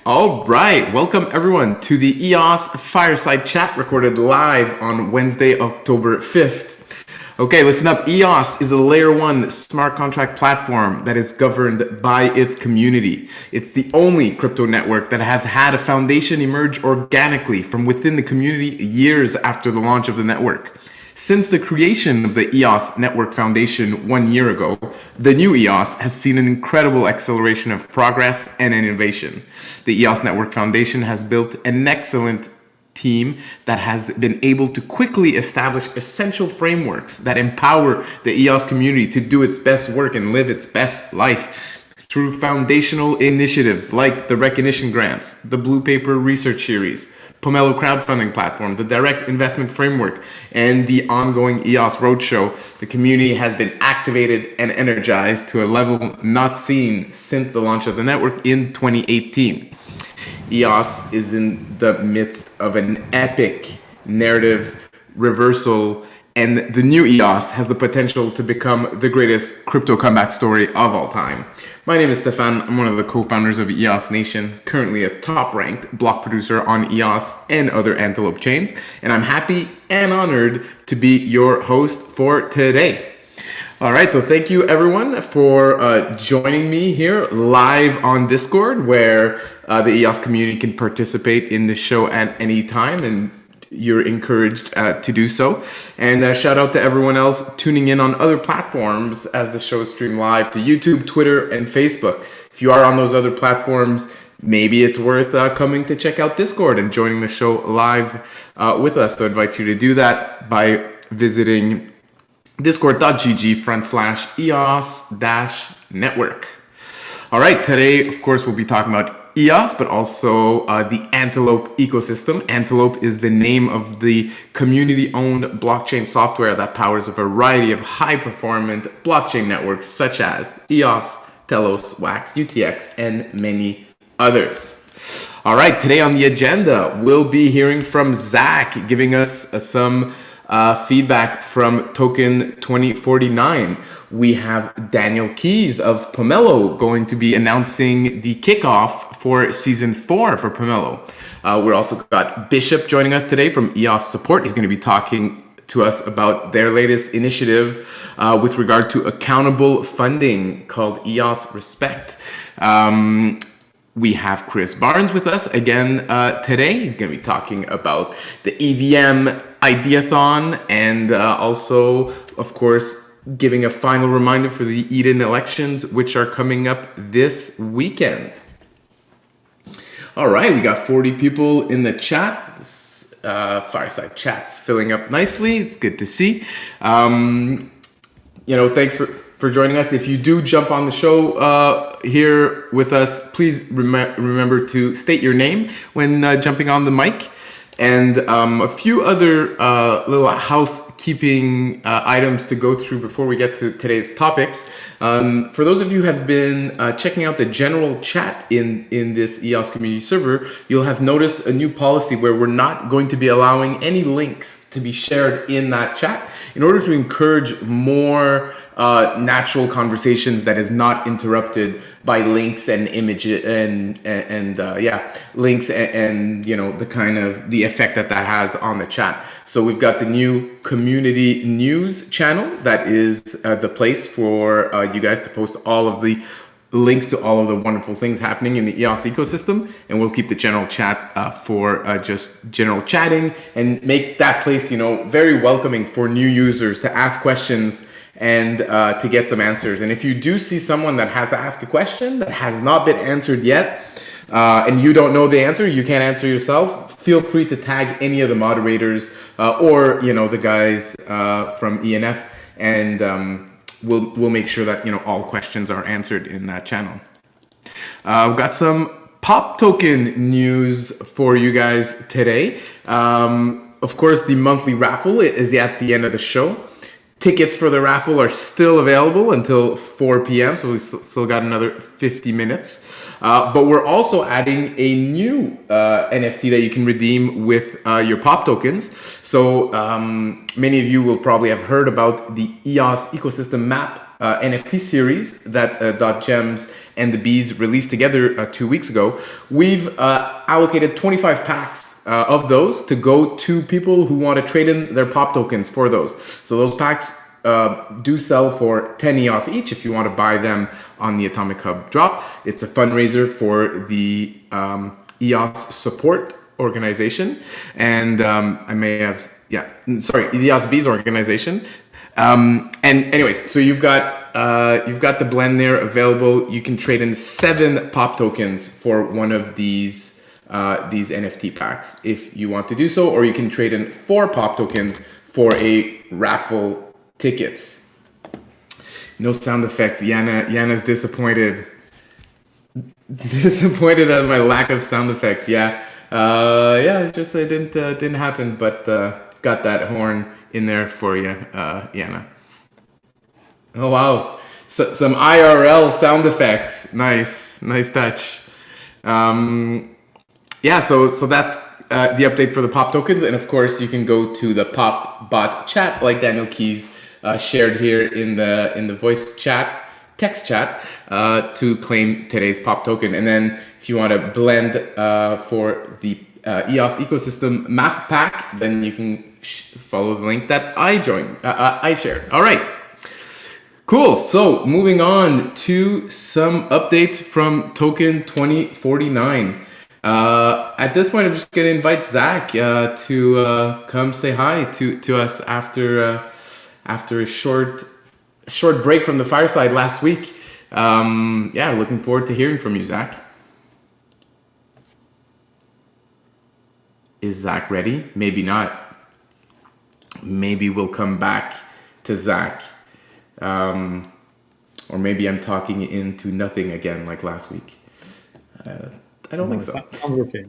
All right, welcome everyone to the EOS Fireside chat recorded live on Wednesday, October 5th. Okay, listen up. EOS is a layer 1 smart contract platform that is governed by its community. It's the only crypto network that has had a foundation emerge organically from within the community years after the launch of the network. Since the creation of the EOS Network Foundation 1 year ago, the new EOS has seen an incredible acceleration of progress and innovation. The EOS Network Foundation has built an excellent team that has been able to quickly establish essential frameworks that empower the EOS community to do its best work and live its best life through foundational initiatives like the recognition grants, the Blue Paper Research Series, Pomelo crowdfunding platform, the direct investment framework, and the ongoing EOS Roadshow. The community has been activated and energized to a level not seen since the launch of the network in 2018. EOS is in the midst of an epic narrative reversal, and the new EOS has the potential to become the greatest crypto comeback story of all time. My name is Stephane. I'm one of the co-founders of EOS Nation, currently a top-ranked block producer on EOS and other Antelope chains, and I'm happy and honored to be your host for today. All right, so thank you everyone for joining me here live on Discord, where the EOS community can participate in the show at any time, and you're encouraged to do so. And shout out to everyone else tuning in on other platforms as the show is streamed live to YouTube, Twitter, and Facebook. If you are on those other platforms, maybe it's worth coming to check out Discord and joining the show live with us. So I invite you to do that by visiting discord.gg/EOS-network. All right, today, of course, we'll be talking about EOS, but also the Antelope ecosystem. Antelope is the name of the community-owned blockchain software that powers a variety of high-performant blockchain networks such as EOS, Telos, Wax, UTX, and many others. All right, today on the agenda, we'll be hearing from Zack, giving us some feedback from Token2049. We have Daniel Keys of Pomelo going to be announcing the kickoff for season 4 for Pomelo. We're also got Bishop joining us today from EOS Support. He's going to be talking to us about their latest initiative with regard to accountable funding called EOS Respect. We have Chris Barnes with us again today. He's going to be talking about the EVM Ideathon and also, of course, giving a final reminder for the Eden elections, which are coming up this weekend. All right, we got 40 people in the chat. This fireside chat's filling up nicely. It's good to see. Thanks for joining us. If you do jump on the show here with us, please remember to state your name when jumping on the mic. And a few other little housekeeping items to go through before we get to today's topics. For those of you who have been checking out the general chat in this EOS community server, you'll have noticed a new policy where we're not going to be allowing any links to be shared in that chat in order to encourage more natural conversations that is not interrupted by links and images and links and the kind of the effect that has on the chat. So we've got the new community news channel that is the place for you guys to post all of the links to all of the wonderful things happening in the EOS ecosystem, and we'll keep the general chat for just general chatting and make that place very welcoming for new users to ask questions and to get some answers. And if you do see someone that has asked a question that has not been answered yet, and you don't know the answer, you can't answer yourself, feel free to tag any of the moderators or the guys from ENF, and we'll make sure that all questions are answered in that channel. We've got some pop token news for you guys today. Of course, the monthly raffle is at the end of the show. Tickets for the raffle are still available until 4 p.m., so we've still got another 50 minutes. But we're also adding a new NFT that you can redeem with your pop tokens. So many of you will probably have heard about the EOS ecosystem map NFT series that Dot Gems and the Bees released together 2 weeks ago, we've allocated 25 packs of those to go to people who want to trade in their pop tokens for those. So those packs do sell for 10 EOS each if you want to buy them on the Atomic Hub drop. It's a fundraiser for the EOS support organization, and I may have, the EOS Bees organization. And anyways, so you've got the blend there available. You can trade in 7 pop tokens for one of these NFT packs if you want to do so, or you can trade in 4 pop tokens for a raffle tickets. No sound effects. Yana's disappointed. Disappointed at my lack of sound effects. It's just it didn't happen, but got that horn in there for you, Yana. Oh wow, some IRL sound effects. Nice touch. So that's the update for the pop tokens, and of course you can go to the pop bot chat like Daniel Keys shared here in the voice chat, text chat, to claim today's pop token. And then if you want to blend for the EOS ecosystem map pack, then you can follow the link that I shared. All right, cool. So moving on to some updates from Token2049. At this point, I'm just going to invite Zack to come say hi to us after a short break from the fireside last week. Looking forward to hearing from you, Zack. Is Zack ready? Maybe not. Maybe we'll come back to Zack. Or maybe I'm talking into nothing again like last week. I don't think so. Sounds okay.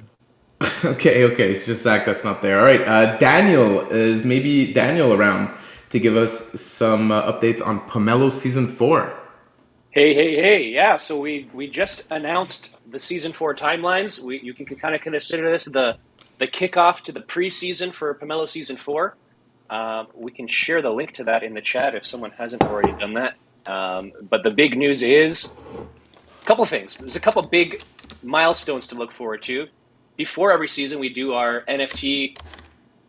Okay. It's just Zack that's not there. All right. Daniel around to give us some updates on Pomelo Season 4. Hey. Yeah, so we just announced the Season 4 timelines. You can kind of consider this the kickoff to the preseason for Pomelo Season 4. We can share the link to that in the chat if someone hasn't already done that. But the big news is a couple of things. There's a couple of big milestones to look forward to. Before every season, we do our NFT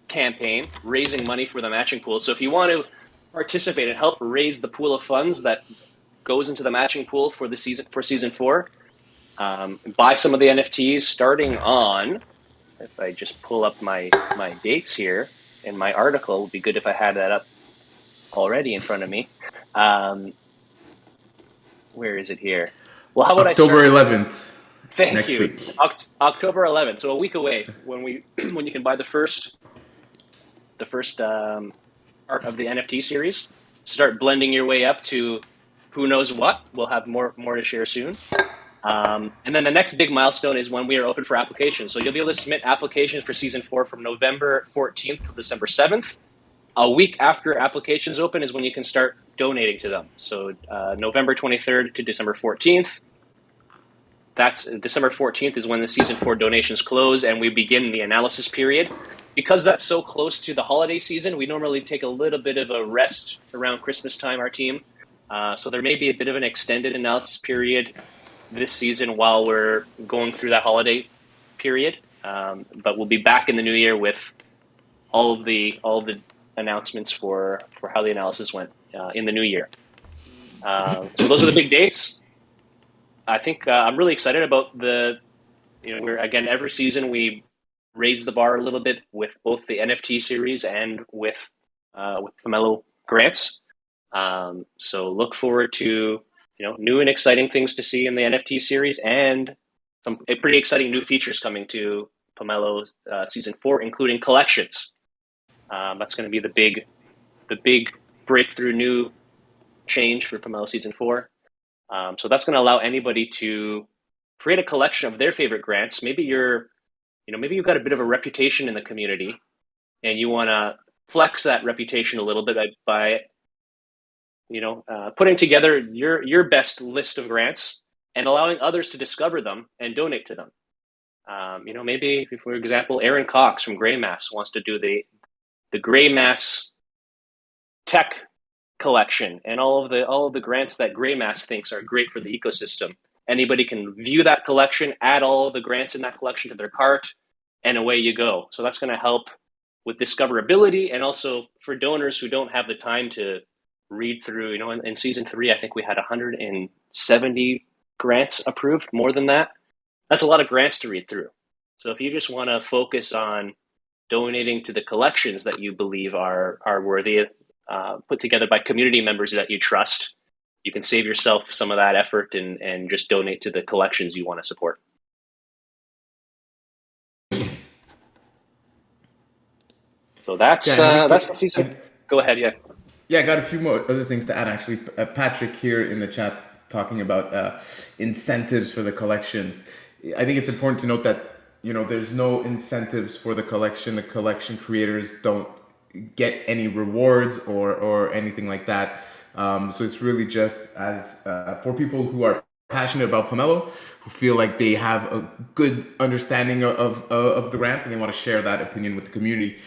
campaign, raising money for the matching pool. So if you want to participate and help raise the pool of funds that goes into the matching pool for Season 4, buy some of the NFTs starting on, if I just pull up my dates here in my article, it would be good if I had that up already in front of me. Where is it here? Well, how about October 11th. Thank next you. Week. October 11th, so a week away when you can buy the first part of the NFT series. Start blending your way up to who knows what. We'll have more to share soon. And then the next big milestone is when we are open for applications. So you'll be able to submit applications for Season 4 from November 14th to December 7th. A week after applications open is when you can start donating to them. So November 23rd to December 14th. That's December 14th is when the Season 4 donations close and we begin the analysis period. Because that's so close to the holiday season, we normally take a little bit of a rest around Christmas time, our team. So there may be a bit of an extended analysis period this season while we're going through that holiday period. But we'll be back in the new year with all of the announcements for how the analysis went in the new year. So those are the big dates. I think I'm really excited about we're again, every season we raise the bar a little bit with both the NFT series and with Pomelo grants. So look forward to new and exciting things to see in the NFT series and some pretty exciting new features coming to Pomelo Season 4, including collections. That's going to be the big breakthrough new change for Pomelo Season 4. So that's going to allow anybody to create a collection of their favorite grants. Maybe maybe you've got a bit of a reputation in the community and you want to flex that reputation a little bit by putting together your best list of grants and allowing others to discover them and donate to them. Maybe, for example, Aaron Cox from Greymass wants to do the Greymass tech collection and all of the grants that Greymass thinks are great for the ecosystem. Anybody can view that collection, add all of the grants in that collection to their cart, and away you go. So that's going to help with discoverability, and also for donors who don't have the time to read through. In season 3, I think we had 170 grants approved, more than that. That's a lot of grants to read through. So if you just want to focus on donating to the collections that you believe are worthy, put together by community members that you trust, you can save yourself some of that effort and just donate to the collections you want to support. So that's the season. Go ahead, yeah. Yeah, I got a few more other things to add, actually. Patrick here in the chat talking about incentives for the collections. I think it's important to note that, there's no incentives for the collection. The collection creators don't get any rewards or anything like that. So it's really just as for people who are passionate about Pomelo, who feel like they have a good understanding of the grants and they want to share that opinion with the community.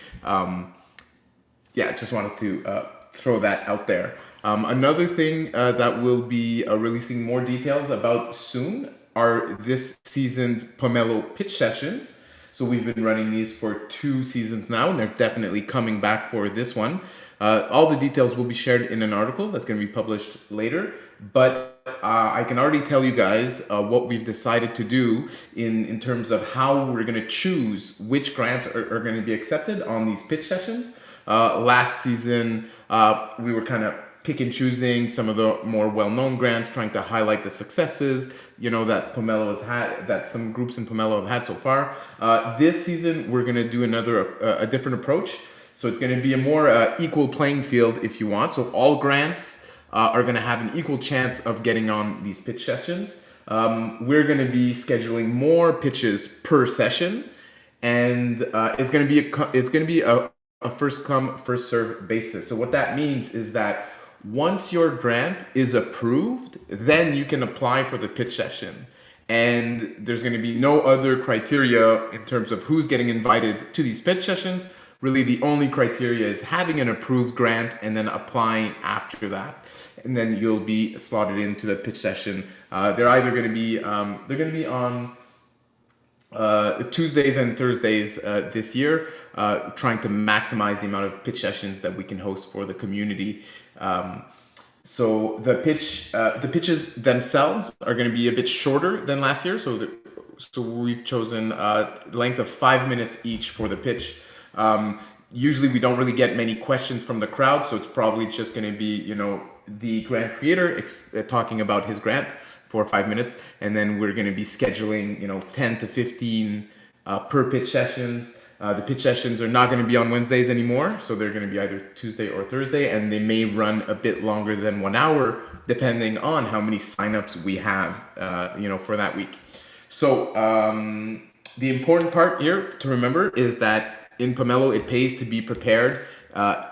Just wanted to throw that out there. Another thing that we'll be releasing more details about soon are this season's Pomelo pitch sessions. So we've been running these for 2 seasons now, and they're definitely coming back for this one. All the details will be shared in an article that's going to be published later. But I can already tell you guys what we've decided to do in terms of how we're going to choose which grants are going to be accepted on these pitch sessions. Last season, we were kind of pick and choosing some of the more well-known grants, trying to highlight the successes, that Pomelo has had, that some groups in Pomelo have had so far. This season, we're going to do a different approach. So it's going to be a more equal playing field, if you want. So all grants are going to have an equal chance of getting on these pitch sessions. We're going to be scheduling more pitches per session, and it's going to be a first come, first serve basis. So what that means is that once your grant is approved, then you can apply for the pitch session. And there's going to be no other criteria in terms of who's getting invited to these pitch sessions. Really, the only criteria is having an approved grant and then applying after that. And then you'll be slotted into the pitch session. They're either going to be on Tuesdays and Thursdays this year, trying to maximize the amount of pitch sessions that we can host for the community. So the pitches themselves are going to be a bit shorter than last year. So we've chosen length of 5 minutes each for the pitch. Usually we don't really get many questions from the crowd, so it's probably just going to be, the grant creator talking about his grant for 5 minutes, and then we're going to be scheduling, 10 to 15 per pitch sessions. The pitch sessions are not going to be on Wednesdays anymore, so they're going to be either Tuesday or Thursday, and they may run a bit longer than 1 hour, depending on how many signups we have, for that week. So the important part here to remember is that in Pomelo, it pays to be prepared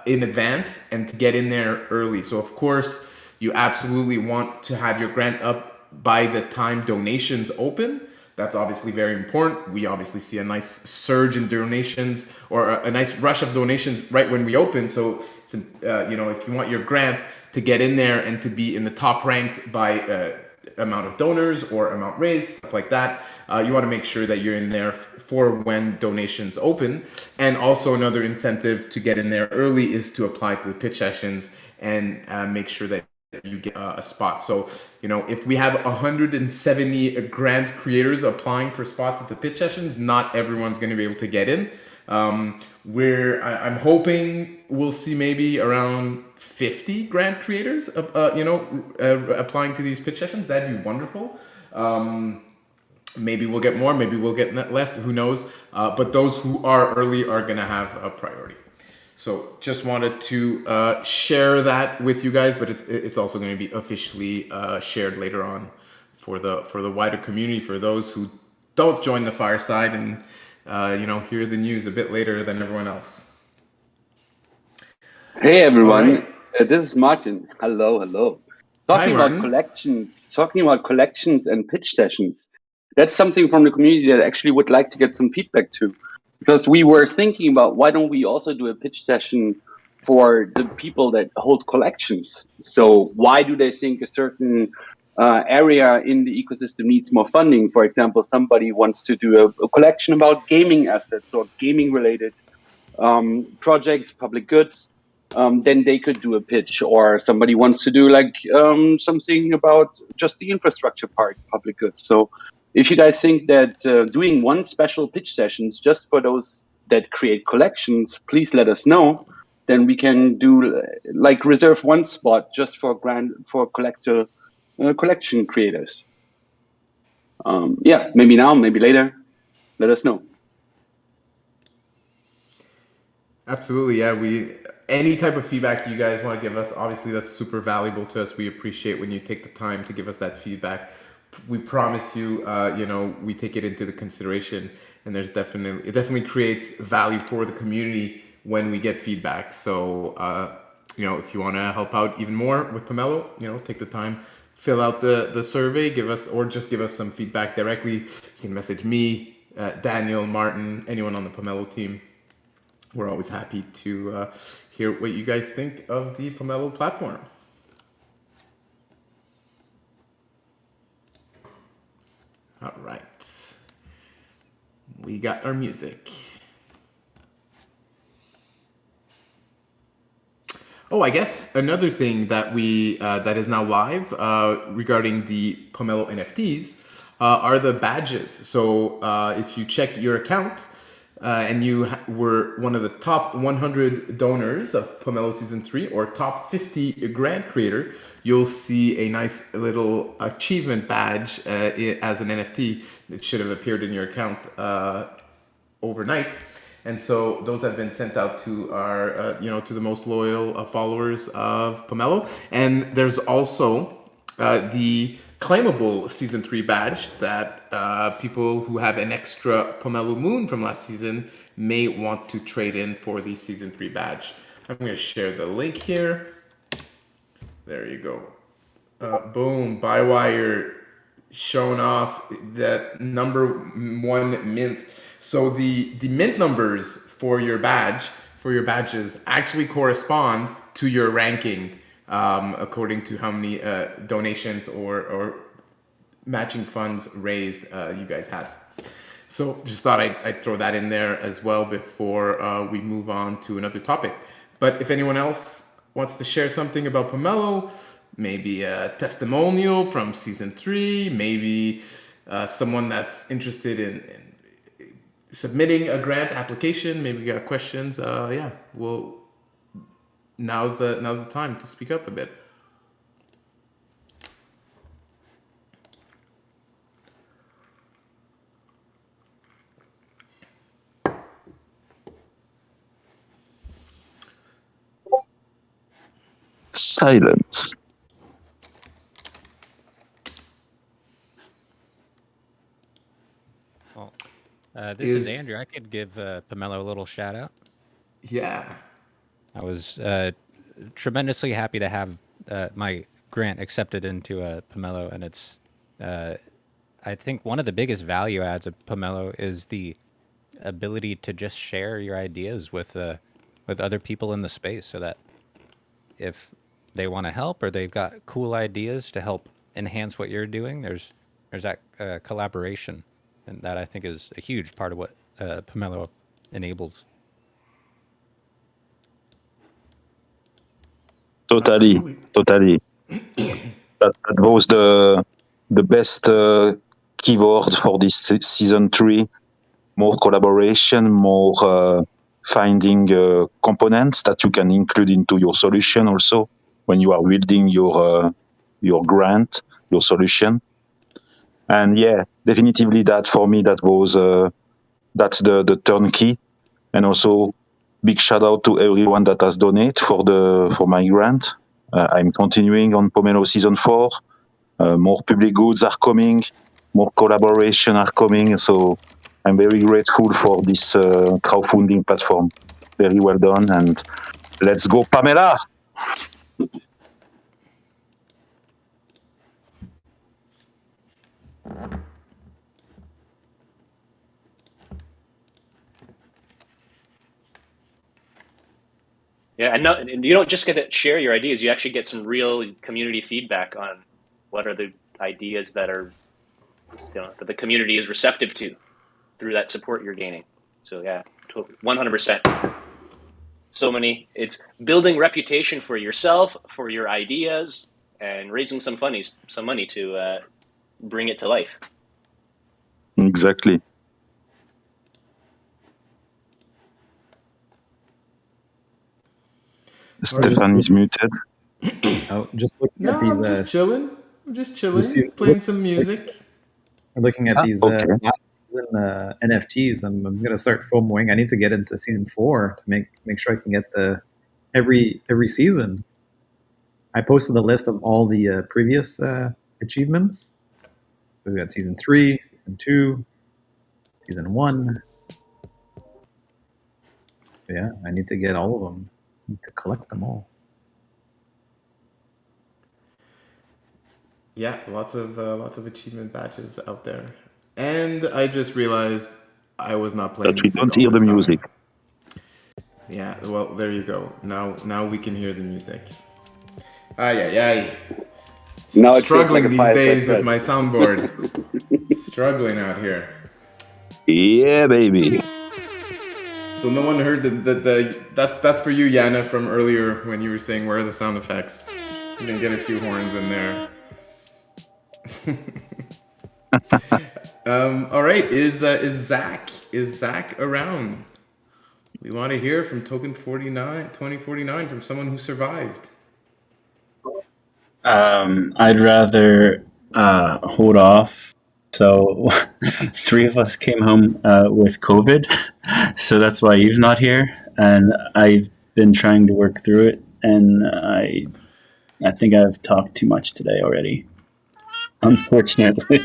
in advance and to get in there early. So of course, you absolutely want to have your grant up by the time donations open. That's obviously very important. We obviously see a nice surge in donations or a nice rush of donations right when we open. So, if you want your grant to get in there and to be in the top ranked by amount of donors or amount raised, stuff like that, you want to make sure that you're in there for when donations open. And also another incentive to get in there early is to apply to the pitch sessions and make sure that you get a spot. So, if we have 170 grant creators applying for spots at the pitch sessions, not everyone's going to be able to get in. I'm hoping we'll see maybe around 50 grant creators, applying to these pitch sessions. That'd be wonderful. Maybe we'll get more, maybe we'll get less, who knows? But those who are early are going to have a priority. So just wanted to share that with you guys, but it's also going to be officially shared later on for the wider community, for those who don't join the Fireside and hear the news a bit later than everyone else. Hey everyone, this is Martin. Hello. Talking about collections and pitch sessions. That's something from the community that I actually would like to get some feedback to. Because we were thinking about why don't we also do a pitch session for the people that hold collections. So why do they think a certain area in the ecosystem needs more funding? For example, somebody wants to do a collection about gaming assets or gaming related projects, public goods. Then they could do a pitch, or somebody wants to do like something about just the infrastructure part, public goods. So if you guys think that doing one special pitch sessions just for those that create collections, please let us know. Then we can do like reserve one spot just for collection creators. Yeah, maybe now, maybe later. Let us know. Absolutely, yeah. Any type of feedback you guys want to give us, obviously that's super valuable to us. We appreciate when you take the time to give us that feedback. We promise you, we take it into the consideration, and it definitely creates value for the community when we get feedback. So, if you want to help out even more with Pomelo, take the time, fill out the survey, give us some feedback directly. You can message me, Daniel, Martin, anyone on the Pomelo team. We're always happy to hear what you guys think of the Pomelo platform. All right. We got our music. Oh, I guess another thing that that is now live regarding the Pomelo NFTs are the badges. So if you check your account, and you were one of the top 100 donors of Pomelo Season 3 or top 50 grant creator, you'll see a nice little achievement badge as an NFT. It should have appeared in your account overnight. And so those have been sent out to our, to the most loyal followers of Pomelo. And there's also the claimable Season 3 badge that people who have an extra Pomelo Moon from last season may want to trade in for the Season 3 badge. I'm going to share the link here. There you go. Boom, Bywire showing off that #1 mint. So the mint numbers for your badges actually correspond to your ranking according to how many donations or matching funds raised you guys had. So just thought I'd throw that in there as well before we move on to another topic. But if anyone else wants to share something about Pomelo, maybe a testimonial from Season 3, maybe someone that's interested in submitting a grant application, maybe you got questions, now's the time to speak up a bit. Silence. Well, this is Andrew. I could give Pomelo a little shout out. Yeah. I was tremendously happy to have my grant accepted into Pomelo, and it's I think one of the biggest value adds of Pomelo is the ability to just share your ideas with other people in the space, so that if they want to help or they've got cool ideas to help enhance what you're doing, there's that collaboration, and that I think is a huge part of what Pomelo enables. Totally. That was the best keyword for this Season 3. More collaboration, more finding components that you can include into your solution also when you are building your grant, your solution. And yeah, definitively that for me, that's the turnkey. And also big shout out to everyone that has donated for my grant. I'm continuing on Pomelo Season 4. More public goods are coming, more collaboration are coming. So I'm very grateful for this crowdfunding platform. Very well done, and let's go, Pamela! Yeah, and you don't just get to share your ideas. You actually get some real community feedback on what are the ideas that are, that the community is receptive to through that support you're gaining. So yeah, 100%. It's building reputation for yourself, for your ideas, and raising some money to bring it to life. Exactly. Stephane is muted. Oh, just looking No, at these. I'm just chilling. Just Playing some music. looking at these okay. last season NFTs. I'm gonna start FOMOing. I need to get into season 4 to make sure I can get every season. I posted a list of all the previous achievements. So we got season 3, season 2, season 1. So yeah, I need to get all of them. I need to collect them all. Yeah, lots of achievement badges out there. And I just realized I was not playing But we music don't all hear the this time. music. Yeah, well, there you go. Now we can hear the music. Ay. Now it feels Struggling like a these fireside days with chat. my soundboard. Struggling out here. Yeah, baby. So no one heard that's for you, Yana, from earlier when you were saying where are the sound effects. You can get a few horns in there. All right, is Zack around? We want to hear from Token2049 from someone who survived. I'd rather hold off. So 3 of us came home with COVID, so that's why Eve's not here, and I've been trying to work through it, and I think I've talked too much today already, unfortunately.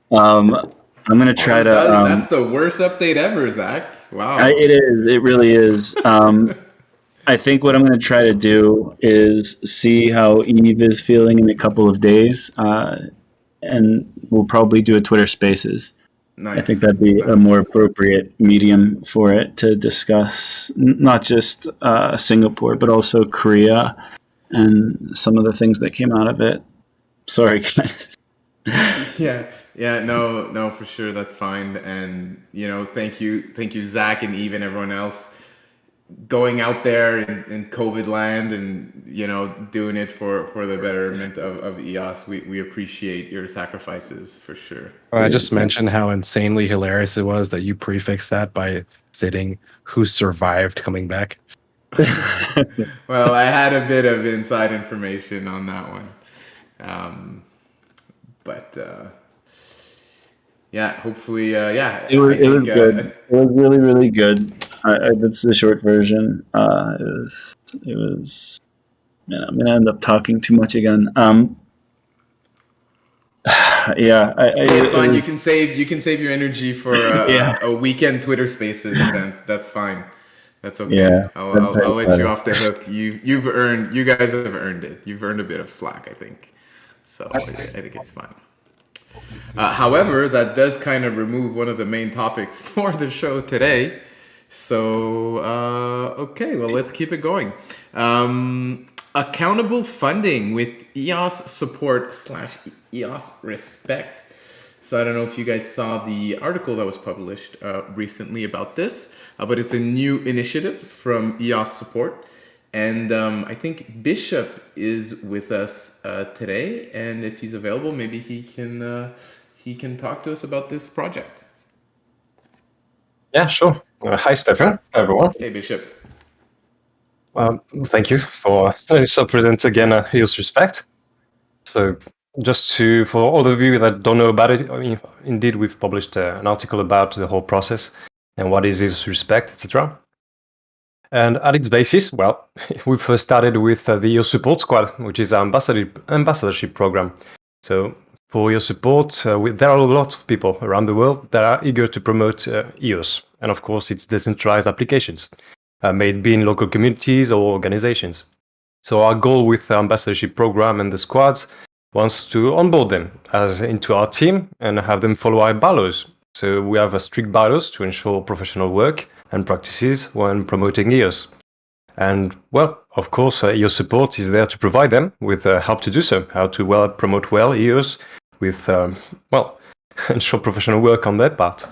I'm gonna try to. That's the worst update ever, Zack. Wow. It is. It really is. I think what I'm going to try to do is see how Eve is feeling in a couple of days, and we'll probably do a Twitter Spaces. Nice. I think that'd be a more appropriate medium for it to discuss not just Singapore, but also Korea and some of the things that came out of it. Sorry, guys. Yeah, no, for sure, that's fine. And thank you, Zack and Eve and everyone else going out there in COVID land and doing it for the betterment of EOS. We appreciate your sacrifices for sure. I just mentioned how insanely hilarious it was that you prefixed that by stating who survived coming back. Well, I had a bit of inside information on that one, but yeah, hopefully, It was good. It was really, really good. That's the short version. It was. Man, I'm gonna end up talking too much again. Yeah, it's fine. You can save your energy for a weekend Twitter Spaces event. That's fine. That's okay. Yeah, I'll let you off the hook. You guys have earned it. You've earned a bit of slack, I think. So I think it's fine. However, that does kind of remove one of the main topics for the show today. So, okay, well, let's keep it going. Accountable funding with EOS support / EOS respect. So I don't know if you guys saw the article that was published recently about this, but it's a new initiative from EOS support. And I think Bishop is with us today, and if he's available, maybe he can talk to us about this project. Yeah, sure. Hi, Stephane. Hi, everyone. Hey, Bishop. Thank you for so present again. EOS Respect. So, just for all of you that don't know about it, indeed, we've published an article about the whole process and what is EOS Respect, etc. And at its basis, well, we first started with the EOS Support Squad, which is our ambassadorship program. So for EOS support, there are a lot of people around the world that are eager to promote EOS, and of course its decentralized applications, may it be in local communities or organizations. So our goal with the ambassadorship program and the squads wants to onboard them into our team and have them follow our bylaws. So we have a strict bylaws to ensure professional work and practices when promoting EOS. And well, of course, EOS support is there to provide them with help to do so, how to promote EOS with, ensure professional work on their part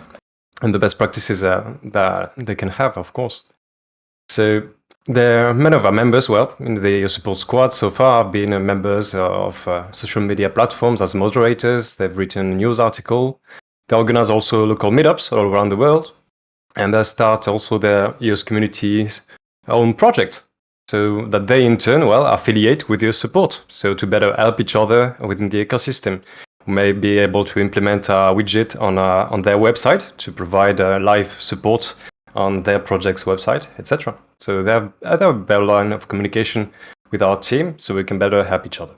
and the best practices that they can have, of course. So there are many of our members, in the EOS support squad so far have been members of social media platforms as moderators. They've written news articles. They organize also local meetups all around the world. And they start also their EOS community's own projects, so that they in turn affiliate with EOS support, so to better help each other within the ecosystem. We may be able to implement a widget on their website to provide live support on their project's website, etc. So they have a better line of communication with our team, so we can better help each other.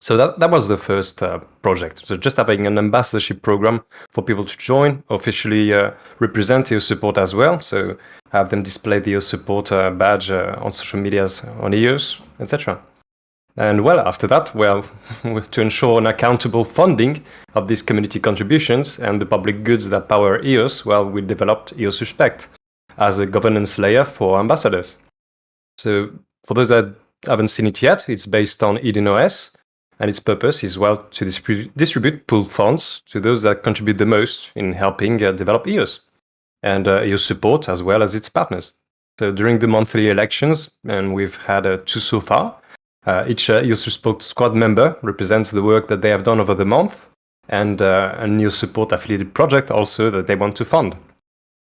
So that was the first project. So just having an ambassadorship program for people to join, officially represent EOS support as well. So have them display the EOS support badge on social medias on EOS, etc. And after that, to ensure an accountable funding of these community contributions and the public goods that power EOS, we developed EOS Respect as a governance layer for ambassadors. So for those that haven't seen it yet, it's based on Eden OS. And its purpose is, to distribute pool funds to those that contribute the most in helping develop EOS and EOS support as well as its partners. So during the monthly elections, and we've had two so far, each EOS support squad member represents the work that they have done over the month and an EOS support affiliated project also that they want to fund.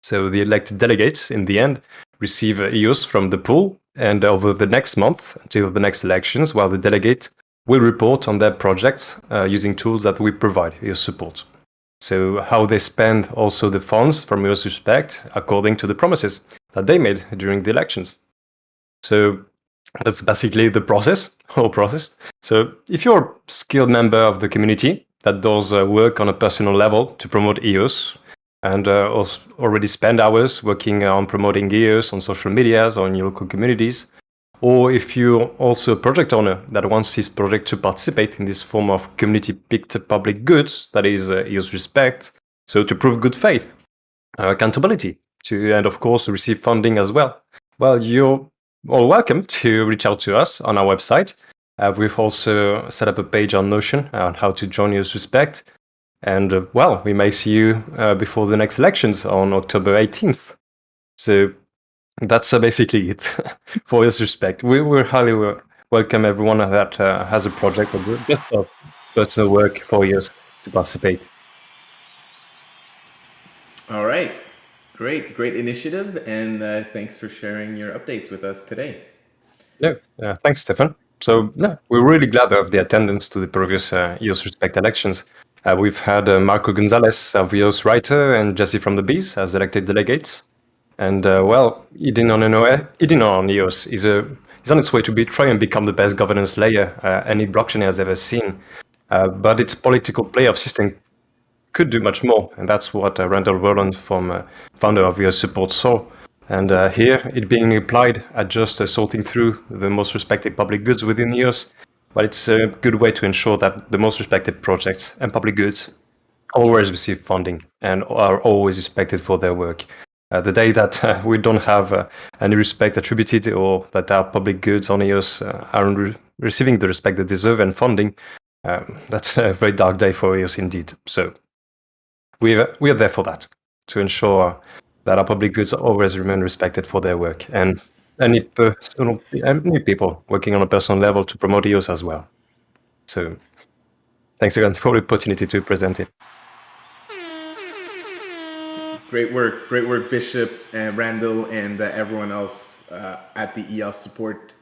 So the elected delegates in the end receive EOS from the pool, and over the next month until the next elections, the delegate will report on their projects using tools that we provide, EOS support. So how they spend also the funds from EOS Respect according to the promises that they made during the elections. So that's basically the whole process. So if you're a skilled member of the community that does work on a personal level to promote EOS and also already spend hours working on promoting EOS on social medias or in your local communities, or if you're also a project owner that wants his project to participate in this form of community-picked public goods, that is EOS Respect, so to prove good faith, accountability, and of course receive funding as well, you're all welcome to reach out to us on our website. We've also set up a page on Notion on how to join EOS Respect. And we may see you before the next elections on October 18th. So that's basically it for EOS Respect. We highly welcome everyone that has a project or just of personal work for EOS to participate. All right. Great initiative. And thanks for sharing your updates with us today. Thanks, Stephane. So we're really glad of the attendance to the previous EOS Respect elections. We've had Marco Gonzalez, a EOS writer, and Jesse from the Bees as elected delegates. And Eden on EOS is on its way to try and become the best governance layer any blockchain has ever seen. But its political play of system could do much more, and that's what Randall Rowland, founder of EOS Support, saw. And here, it being applied at just sorting through the most respected public goods within EOS, but it's a good way to ensure that the most respected projects and public goods always receive funding and are always respected for their work. The day that we don't have any respect attributed, or that our public goods on EOS aren't receiving the respect they deserve and funding, that's a very dark day for EOS indeed. So we are there for that, to ensure that our public goods always remain respected for their work, and any people working on a personal level to promote EOS as well. So thanks again for the opportunity to present it. Great work, Bishop and Randall and everyone else at the EOS support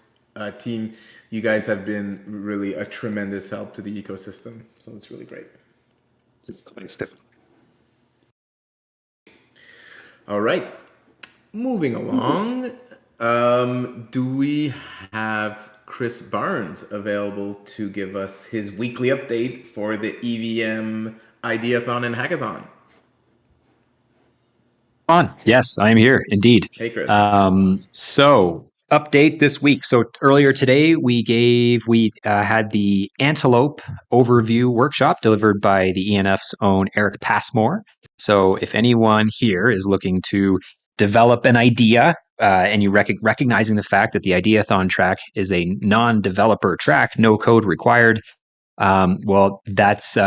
team. You guys have been really a tremendous help to the ecosystem, so it's really great. Thanks, Steph. All right, moving along. Do we have Chris Barnes available to give us his weekly update for the EVM Ideathon and Hackathon? Yes, I am here indeed. Hey, Chris. So update this week. So earlier today, we had the Antelope overview workshop delivered by the ENF's own Eric Passmore. So if anyone here is looking to develop an idea, and you recognizing the fact that the Ideathon track is a non-developer track, no code required, well, that's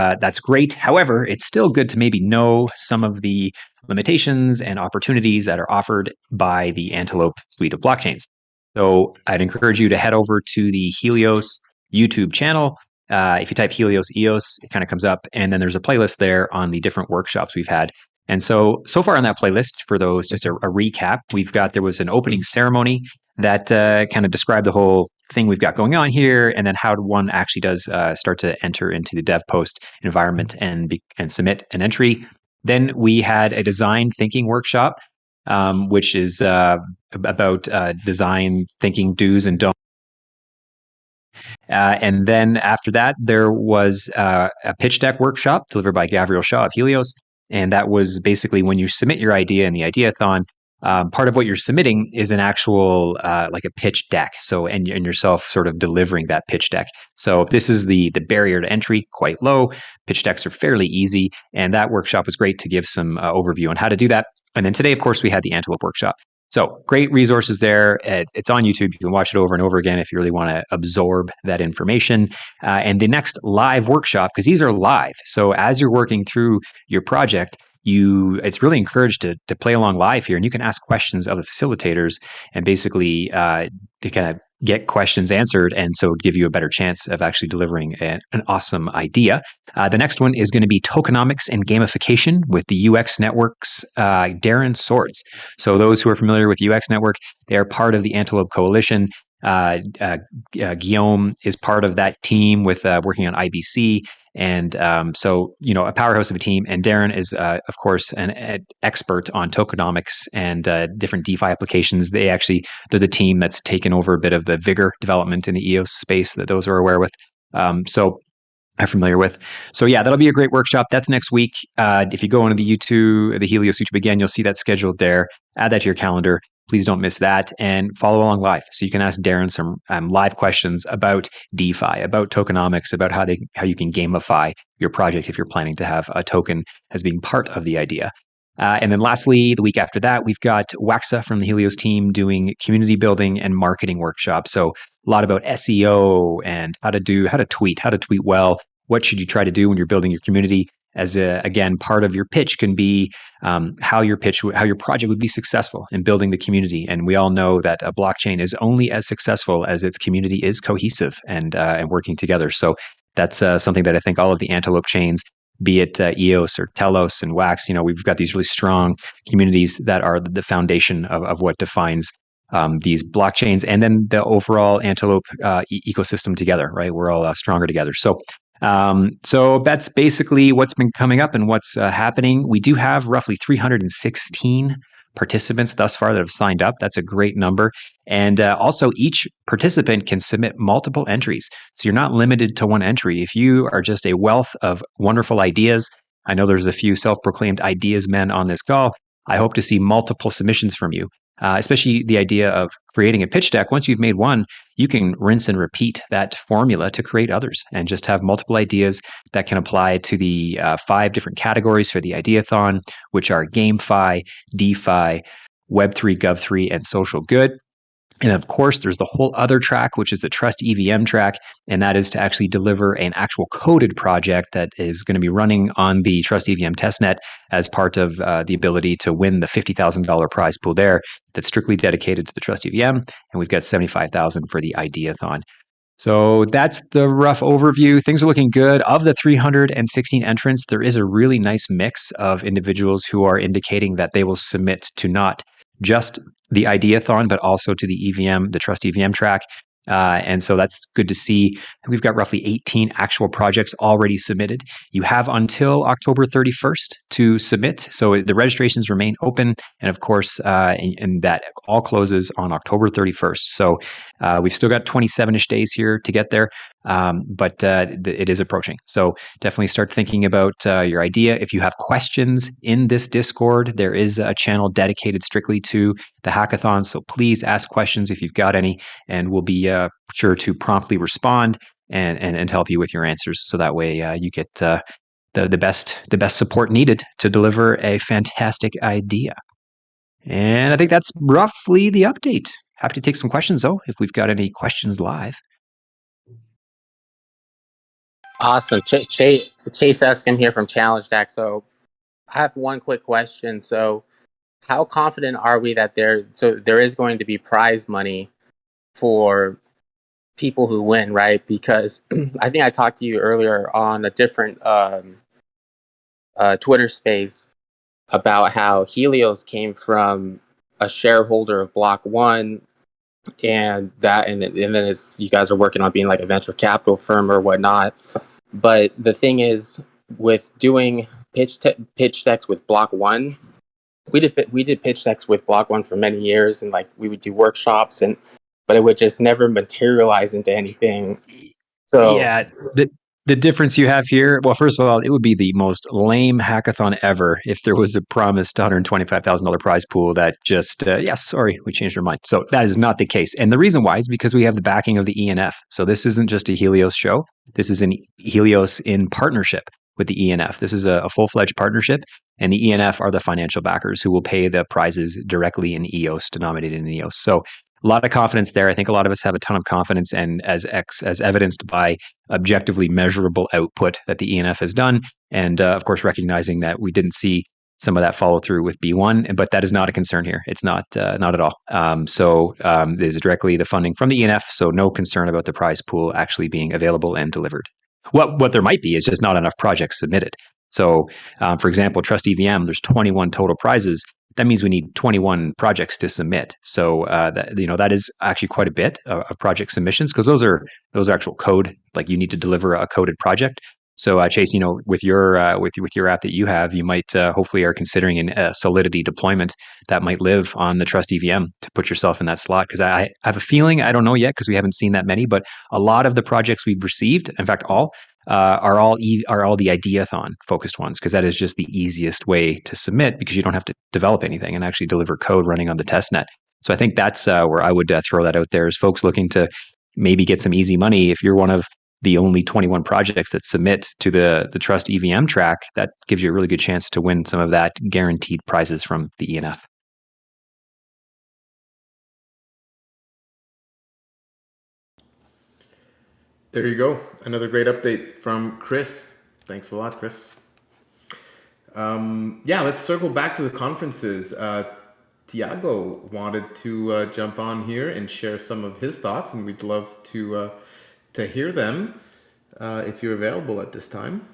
great. However, it's still good to maybe know some of the limitations and opportunities that are offered by the Antelope suite of blockchains. So I'd encourage you to head over to the Helios YouTube channel. If you type Helios EOS, it kind of comes up, and then there's a playlist there on the different workshops we've had. And so far on that playlist, for those, just a recap, there was an opening ceremony that kind of described the whole thing we've got going on here, and then how one actually does start to enter into the dev post environment and submit an entry. Then we had a design thinking workshop, which is about design thinking do's and don'ts. And then after that, there was a pitch deck workshop delivered by Gabriel Shaw of Helios. And that was basically when you submit your idea in the Ideathon, part of what you're submitting is an actual like a pitch deck. So and yourself sort of delivering that pitch deck. So this is the barrier to entry, quite low. Pitch decks are fairly easy, and that workshop was great to give some overview on how to do that. And then today, of course, we had the Antelope workshop. So great resources there. It's on YouTube. You can watch it over and over again if you really want to absorb that information. And the next live workshop, because these are live. So as you're working through your project, it's really encouraged to play along live here, and you can ask questions of the facilitators and basically to kind of get questions answered, and so give you a better chance of actually delivering an awesome idea. The next one is going to be tokenomics and gamification with the UX Network's Darren Swords. So those who are familiar with UX Network, they are part of the Antelope Coalition. Guillaume is part of that team with working on IBC. And so, a powerhouse of a team. And Darren is, of course, an expert on tokenomics and different DeFi applications. They're the team that's taken over a bit of the Vigor development in the EOS space that those are aware with. So I'm familiar with. So yeah, that'll be a great workshop. That's next week. If you go onto the Helios YouTube again, you'll see that scheduled there. Add that to your calendar. Please don't miss that, and follow along live. So you can ask Darren some live questions about DeFi, about tokenomics, about how you can gamify your project if you're planning to have a token as being part of the idea. And then lastly, the week after that, we've got Waxa from the Helios team doing community building and marketing workshops. So a lot about SEO and how to tweet well. What should you try to do when you're building your community? As again, part of your pitch can be how your project would be successful in building the community. And we all know that a blockchain is only as successful as its community is cohesive and working together. So that's something that I think all of the Antelope chains, be it EOS or Telos and Wax, we've got these really strong communities that are the foundation of what defines these blockchains, and then the overall Antelope ecosystem together, right? We're all stronger together. So that's basically what's been coming up and what's happening. We do have roughly 316 participants thus far that have signed up. That's a great number. And also each participant can submit multiple entries. So you're not limited to one entry. If you are just a wealth of wonderful ideas, I know there's a few self-proclaimed ideas men on this call. I hope to see multiple submissions from you. Especially the idea of creating a pitch deck. Once you've made one, you can rinse and repeat that formula to create others and just have multiple ideas that can apply to the 5 different categories for the Ideathon, which are GameFi, DeFi, Web3, Gov3, and social good. And of course, there's the whole other track, which is the Trust EVM track, and that is to actually deliver an actual coded project that is going to be running on the Trust EVM testnet as part of the ability to win the $50,000 prize pool there that's strictly dedicated to the Trust EVM, and we've got $75,000 for the Ideathon. So that's the rough overview. Things are looking good. Of the 316 entrants, there is a really nice mix of individuals who are indicating that they will submit to not just the Ideathon, but also to the EVM, the Trust EVM track. And so that's good to see. We've got roughly 18 actual projects already submitted. You have until October 31st to submit. So the registrations remain open. And of course, and that all closes on October 31st. So we've still got 27-ish days here to get there. But it is approaching. So definitely start thinking about your idea. If you have questions in this Discord, there is a channel dedicated strictly to the hackathon. So please ask questions if you've got any, and we'll be sure to promptly respond and help you with your answers. So that way you get the best support needed to deliver a fantastic idea. And I think that's roughly the update. Happy to take some questions, though, if we've got any questions live. Awesome. Chase Eskin here from Challenge Deck. So I have one quick question. So how confident are we that there is going to be prize money for people who win, right? Because I think I talked to you earlier on a different Twitter space about how Helios came from a shareholder of Block One, and then it's, you guys are working on being like a venture capital firm or whatnot. But the thing is, with doing pitch decks with Block One, we did pitch decks with Block One for many years, and like we would do workshops, but it would just never materialize into anything. So yeah, the difference you have here, well, first of all, it would be the most lame hackathon ever if there was a promised $125,000 prize pool that just, yes, sorry, we changed our mind. So that is not the case. And the reason why is because we have the backing of the ENF. So this isn't just a Helios show. This is an Helios in partnership with the ENF. This is a full-fledged partnership, and the ENF are the financial backers who will pay the prizes directly in EOS, denominated in EOS. So a lot of confidence there. I think a lot of us have a ton of confidence, and as evidenced by objectively measurable output that the ENF has done, and of course recognizing that we didn't see some of that follow through with B1, but that is not a concern here. It's not at all. There's directly the funding from the ENF, so no concern about the prize pool actually being available and delivered. What there might be is just not enough projects submitted. So, for example, Trust EVM, there's 21 total prizes. That means we need 21 projects to submit. So that is actually quite a bit of project submissions, because those are actual code. Like, you need to deliver a coded project. So Chase, with your app that you have, you might hopefully are considering a Solidity deployment that might live on the Trust EVM to put yourself in that slot. Because I have a feeling, I don't know yet because we haven't seen that many, but a lot of the projects we've received, in fact, all are all the Ideathon focused ones, because that is just the easiest way to submit, because you don't have to develop anything and actually deliver code running on the testnet. So I think that's where I would throw that out there, is folks looking to maybe get some easy money. If you're one of the only 21 projects that submit to the Trust EVM track, that gives you a really good chance to win some of that guaranteed prizes from the ENF. There you go. Another great update from Chris. Thanks a lot, Chris. Let's circle back to the conferences. Thiago wanted to jump on here and share some of his thoughts, and we'd love to hear them if you're available at this time.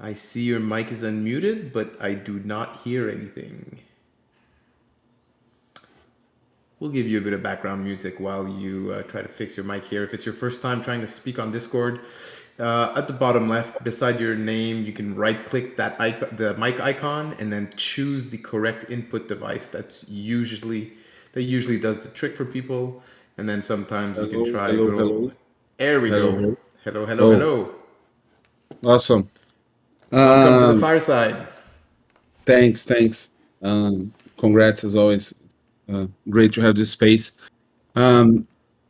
I see your mic is unmuted, but I do not hear anything. We'll give you a bit of background music while you try to fix your mic here. If it's your first time trying to speak on Discord, at the bottom left, beside your name, you can right-click that icon, the mic icon, and then choose the correct input device. That usually does the trick for people. And then sometimes you can try. Hello. There we go. Hello. Awesome. Welcome to the Fireside. Thanks. Congrats as always. Great to have this space. I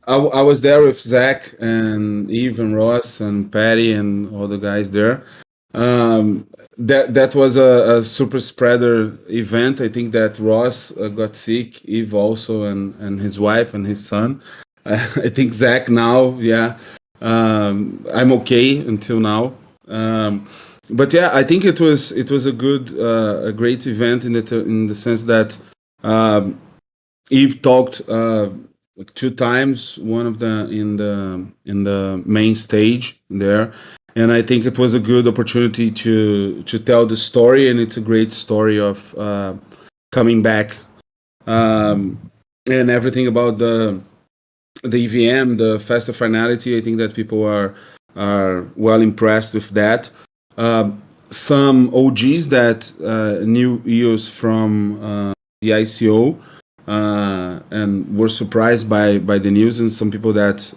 was there with Zack and Eve and Ross and Patty and all the guys there. That was a super spreader event. I think that Ross got sick, Eve also, and his wife and his son. I think Zack now, I'm okay until now. But yeah, I think it was a great event in the sense that Eve talked like 2 times, one of them in the main stage there, and I think it was a good opportunity to tell the story, and it's a great story of coming back and everything about the EVM, the faster finality. I think that people are well impressed with that. Some OGs that knew EOS from the ICO and were surprised by the news, and some people that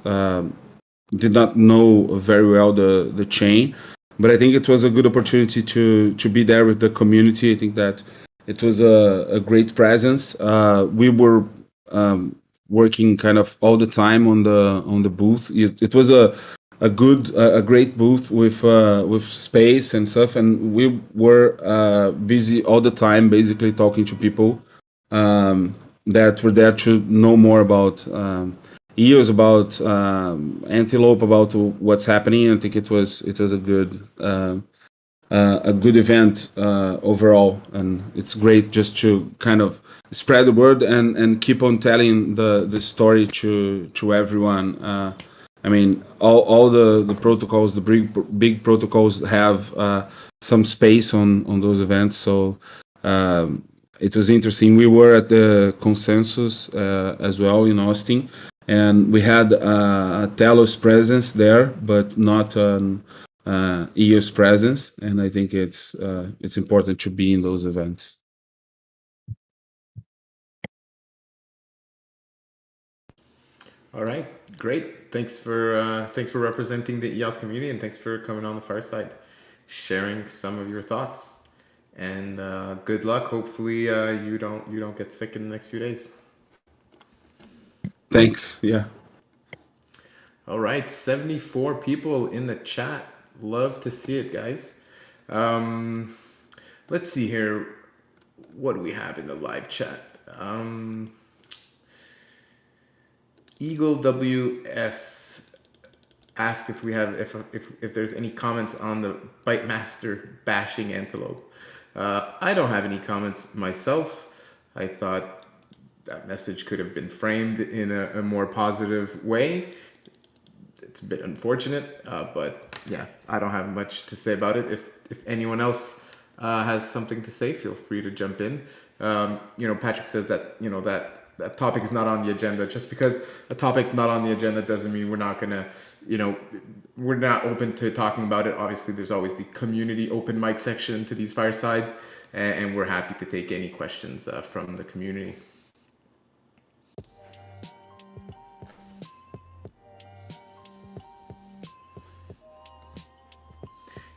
did not know very well the chain. But I think it was a good opportunity to be there with the community. I think that it was a great presence. We were working kind of all the time on the booth. It was a a great booth with space and stuff, and we were busy all the time, basically talking to people that were there to know more about EOS, about Antelope, about what's happening. I think it was a good event overall, and it's great just to kind of spread the word and keep on telling the story to everyone. I mean, all the protocols, the big protocols have some space on those events, so it was interesting. We were at the Consensus as well in Austin, and we had a Telos presence there, but not EOS presence, and I think it's important to be in those events. All right, great. Thanks for representing the EOS community, and thanks for coming on the Fireside, sharing some of your thoughts. And good luck. Hopefully, you don't get sick in the next few days. Thanks. Yeah. All right, 74 people in the chat. Love to see it, guys. Let's see here. What do we have in the live chat? Eagle WS asked if we have if there's any comments on the Bytemaster bashing Antelope. I don't have any comments myself. I thought that message could have been framed in a more positive way. It's a bit unfortunate, but yeah, I don't have much to say about it. If anyone else has something to say, feel free to jump in. Patrick says that that topic is not on the agenda. Just because a topic's not on the agenda doesn't mean we're not gonna, we're not open to talking about it. Obviously, there's always the community open mic section to these firesides, and we're happy to take any questions from the community.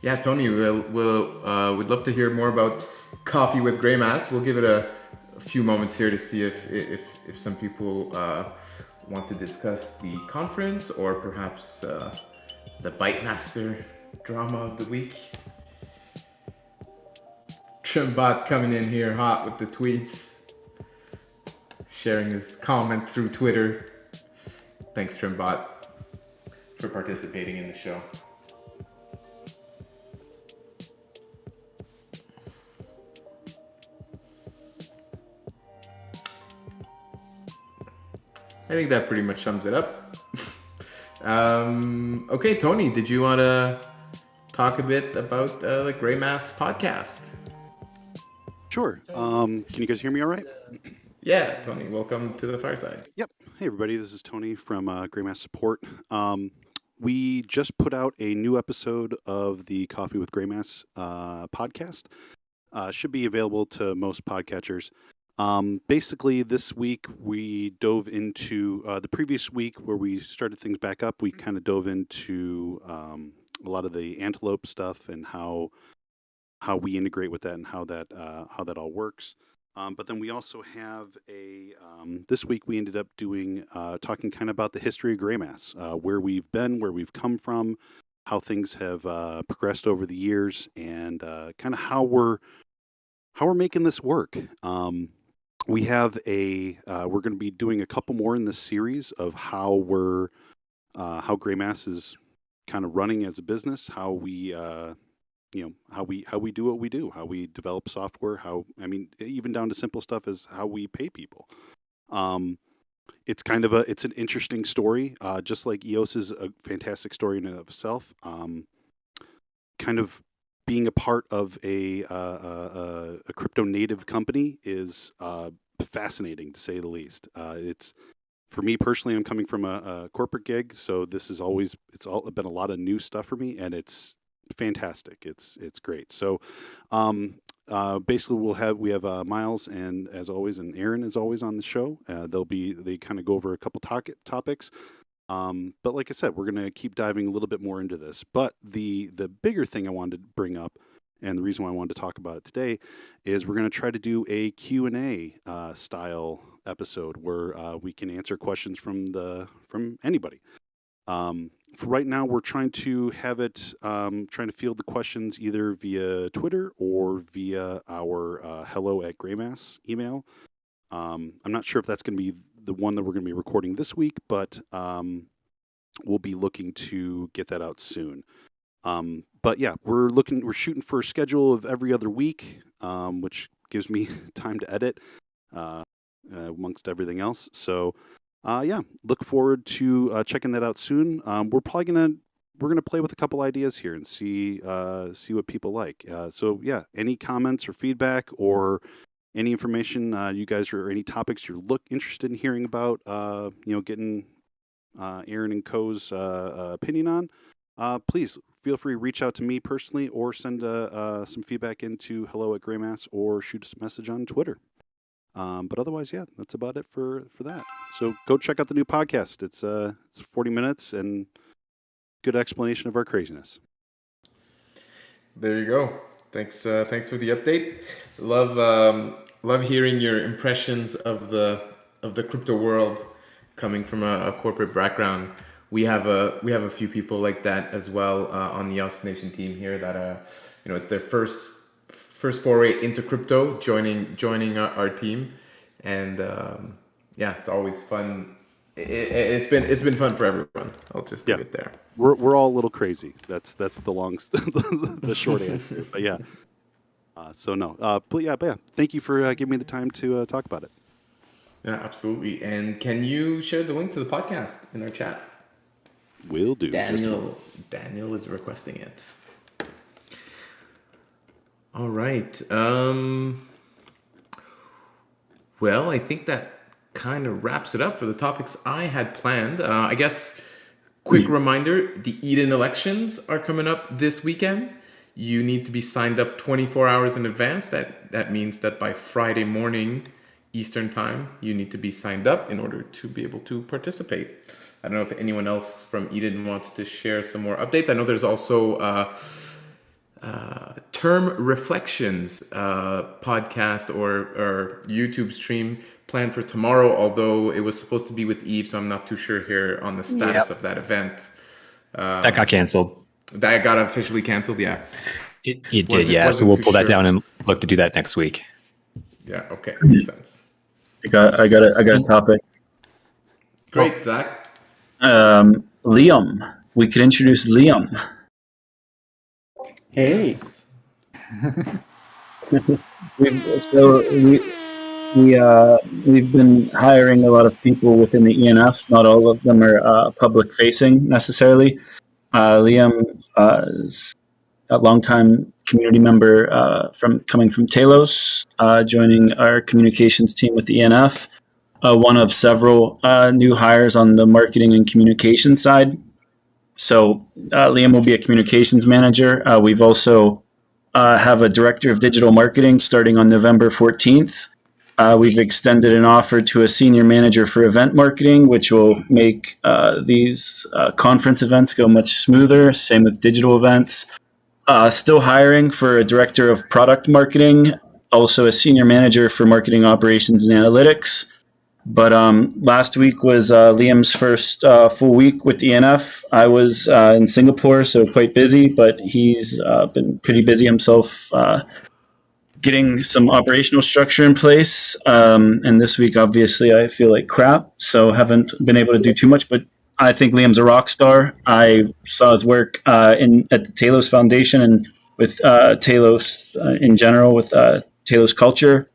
Yeah, Tony, we'd love to hear more about Coffee with Greymass. We'll give it a few moments here to see if some people want to discuss the conference or perhaps the Bytemaster drama of the week. Trimbot coming in here hot with the tweets, sharing his comment through Twitter. Thanks, Trimbot, for participating in the show. I think that pretty much sums it up. Okay, Tony, did you want to talk a bit about the Greymass podcast? Sure. Can you guys hear me all right? Yeah, Tony, welcome to the Fireside. Yep. Hey, everybody. This is Tony from Greymass Support. We just put out a new episode of the Coffee with Greymass podcast. Should be available to most podcatchers. Basically, this week we dove into the previous week where we started things back up. We kind of dove into a lot of the Antelope stuff and how we integrate with that and how that all works. But then we also have this week we ended up doing talking kind of about the history of Greymass, where we've been, where we've come from, how things have progressed over the years, and kind of how we're making this work. We have we're going to be doing a couple more in this series of how Greymass is kind of running as a business, how we how we do what we do, how we develop software, even down to simple stuff as how we pay people. It's kind of it's an interesting story, just like EOS is a fantastic story in and of itself. Kind of being a part of a crypto native company is fascinating, to say the least. It's, for me personally, I'm coming from a corporate gig, so this is it's been a lot of new stuff for me, and it's fantastic. It's great. So basically we have Miles and, as always, and Aaron is always on the show. They kind of go over a couple topics. But like I said, we're going to keep diving a little bit more into this. But the bigger thing I wanted to bring up, and the reason why I wanted to talk about it today, is we're going to try to do a Q&A style episode where we can answer questions from anybody. For right now, we're trying to have it, trying to field the questions either via Twitter or via our hello@Greymass email. I'm not sure if that's going to be the one that we're going to be recording this week, but we'll be looking to get that out soon. But yeah, we're shooting for a schedule of every other week, which gives me time to edit amongst everything else. So yeah, look forward to checking that out soon. We're gonna play with a couple ideas here and see what people like. So yeah, any comments or feedback or any information you guys or any topics you're interested in hearing about, getting Aaron and Co's opinion on, please feel free to reach out to me personally or send some feedback into hello@Greymass or shoot us a message on Twitter. But otherwise, yeah, that's about it for that. So go check out the new podcast. It's 40 minutes and good explanation of our craziness. There you go. Thanks for the update. Love hearing your impressions of the crypto world coming from a corporate background. We have a few people like that as well on the EOS Nation team here that it's their first foray into crypto, joining our team, and yeah, it's always fun. It's been fun for everyone. I'll just leave it there. We're all a little crazy. That's the the short answer. But yeah. But yeah. Thank you for giving me the time to talk about it. Yeah, absolutely. And can you share the link to the podcast in our chat? Will do. Daniel is requesting it. All right. Well, I think that kind of wraps it up for the topics I had planned. I guess, quick reminder, the Eden elections are coming up this weekend. You need to be signed up 24 hours in advance. That means that by Friday morning, Eastern time, you need to be signed up in order to be able to participate. I don't know if anyone else from Eden wants to share some more updates. I know there's also Term Reflections podcast or YouTube stream planned for tomorrow, although it was supposed to be with Eve, so I'm not too sure here on the status of that event. That got canceled. That got officially canceled, yeah. It did, yeah. So we'll pull that down and look to do that next week. Yeah, okay, makes sense. I got a topic. Great, Zach. Lliam. We could introduce Lliam. Hey. Yes. We've been hiring a lot of people within the ENF. Not all of them are public facing necessarily. Lliam is a longtime community member coming from Talos, joining our communications team with the ENF. One of several new hires on the marketing and communication side. So Lliam will be a communications manager. We've also have a director of digital marketing starting on November 14th. We've extended an offer to a senior manager for event marketing, which will make these conference events go much smoother. Same with digital events. Still hiring for a director of product marketing, also a senior manager for marketing operations and analytics. But last week was Liam's first full week with the ENF. I was in Singapore, so quite busy, but he's been pretty busy himself getting some operational structure in place. And this week, obviously, I feel like crap, so haven't been able to do too much. But I think Liam's a rock star. I saw his work at the Talos Foundation and with Talos in general, with Talos culture.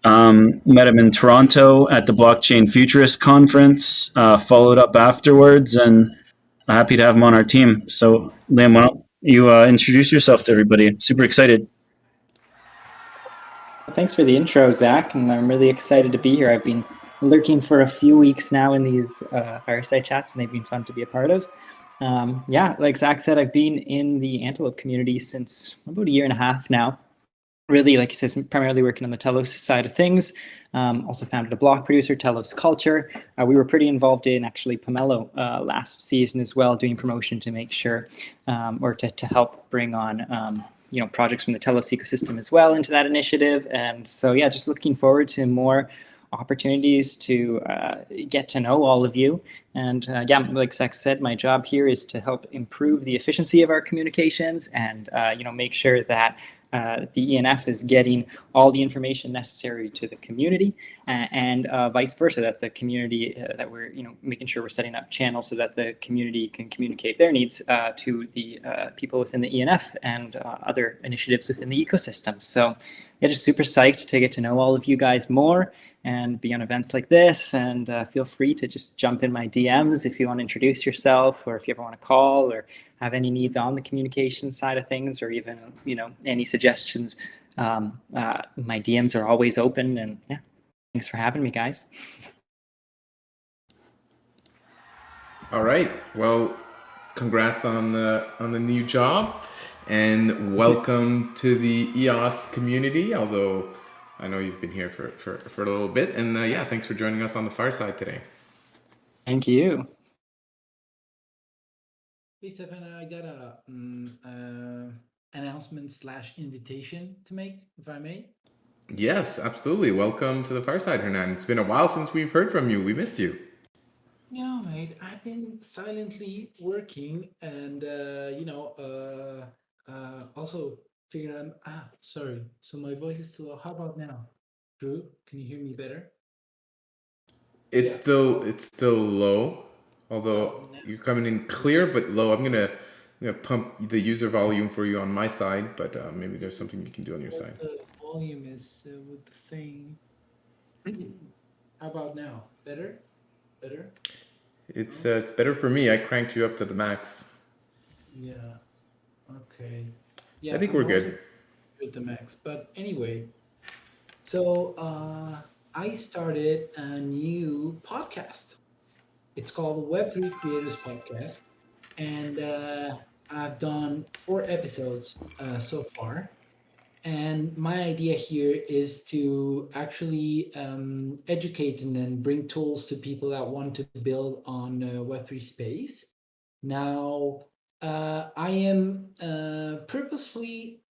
Met him in Toronto at the Blockchain Futurist Conference, followed up afterwards, and happy to have him on our team. So, Lliam, why don't you introduce yourself to everybody? Super excited. Thanks for the intro, Zach, and I'm really excited to be here. I've been lurking for a few weeks now in these fireside chats, and they've been fun to be a part of. Yeah, like Zach said, I've been in the Antelope community since about a year and a half now. Really, like he says, primarily working on the Telos side of things. Also founded a block producer, Telos Culture. We were pretty involved in actually Pomelo last season as well, doing promotion to make sure, or to help bring on projects from the Telos ecosystem as well into that initiative. And so, yeah, just looking forward to more opportunities to get to know all of you. And yeah, like Zack said, my job here is to help improve the efficiency of our communications and make sure that the ENF is getting all the information necessary to the community, and vice versa, that the community, that we're making sure we're setting up channels so that the community can communicate their needs to the people within the ENF and other initiatives within the ecosystem. So yeah, just super psyched to get to know all of you guys more and be on events like this. And feel free to just jump in my DMs if you want to introduce yourself, or if you ever want to call or have any needs on the communication side of things, or even any suggestions. My DMs are always open. And yeah, thanks for having me, guys. All right. Well, congrats on the new job, and welcome to the EOS community. Although I know you've been here for a little bit, and yeah, thanks for joining us on the Fireside today. Thank you. Hey, Stephane, I got a announcement / invitation to make, if I may. Yes, absolutely. Welcome to the Fireside, Hernan. It's been a while since we've heard from you. We missed you. Yeah, mate. I've been silently working and also figuring out. Sorry. So my voice is too low. How about now? Drew, can you hear me better? It's still low, although you're coming in clear but low. I'm gonna pump the user volume for you on my side, but maybe there's something you can do on your side. The volume is with the thing. How about now? Better? Better? It's better for me. I cranked you up to the max. Yeah. Okay. Yeah. I think we're good. With the max, but anyway. So I started a new podcast. It's called the Web3 Creators Podcast, and I've done 4 episodes so far. And my idea here is to actually educate and then bring tools to people that want to build on Web3 space. Now, I am purposefully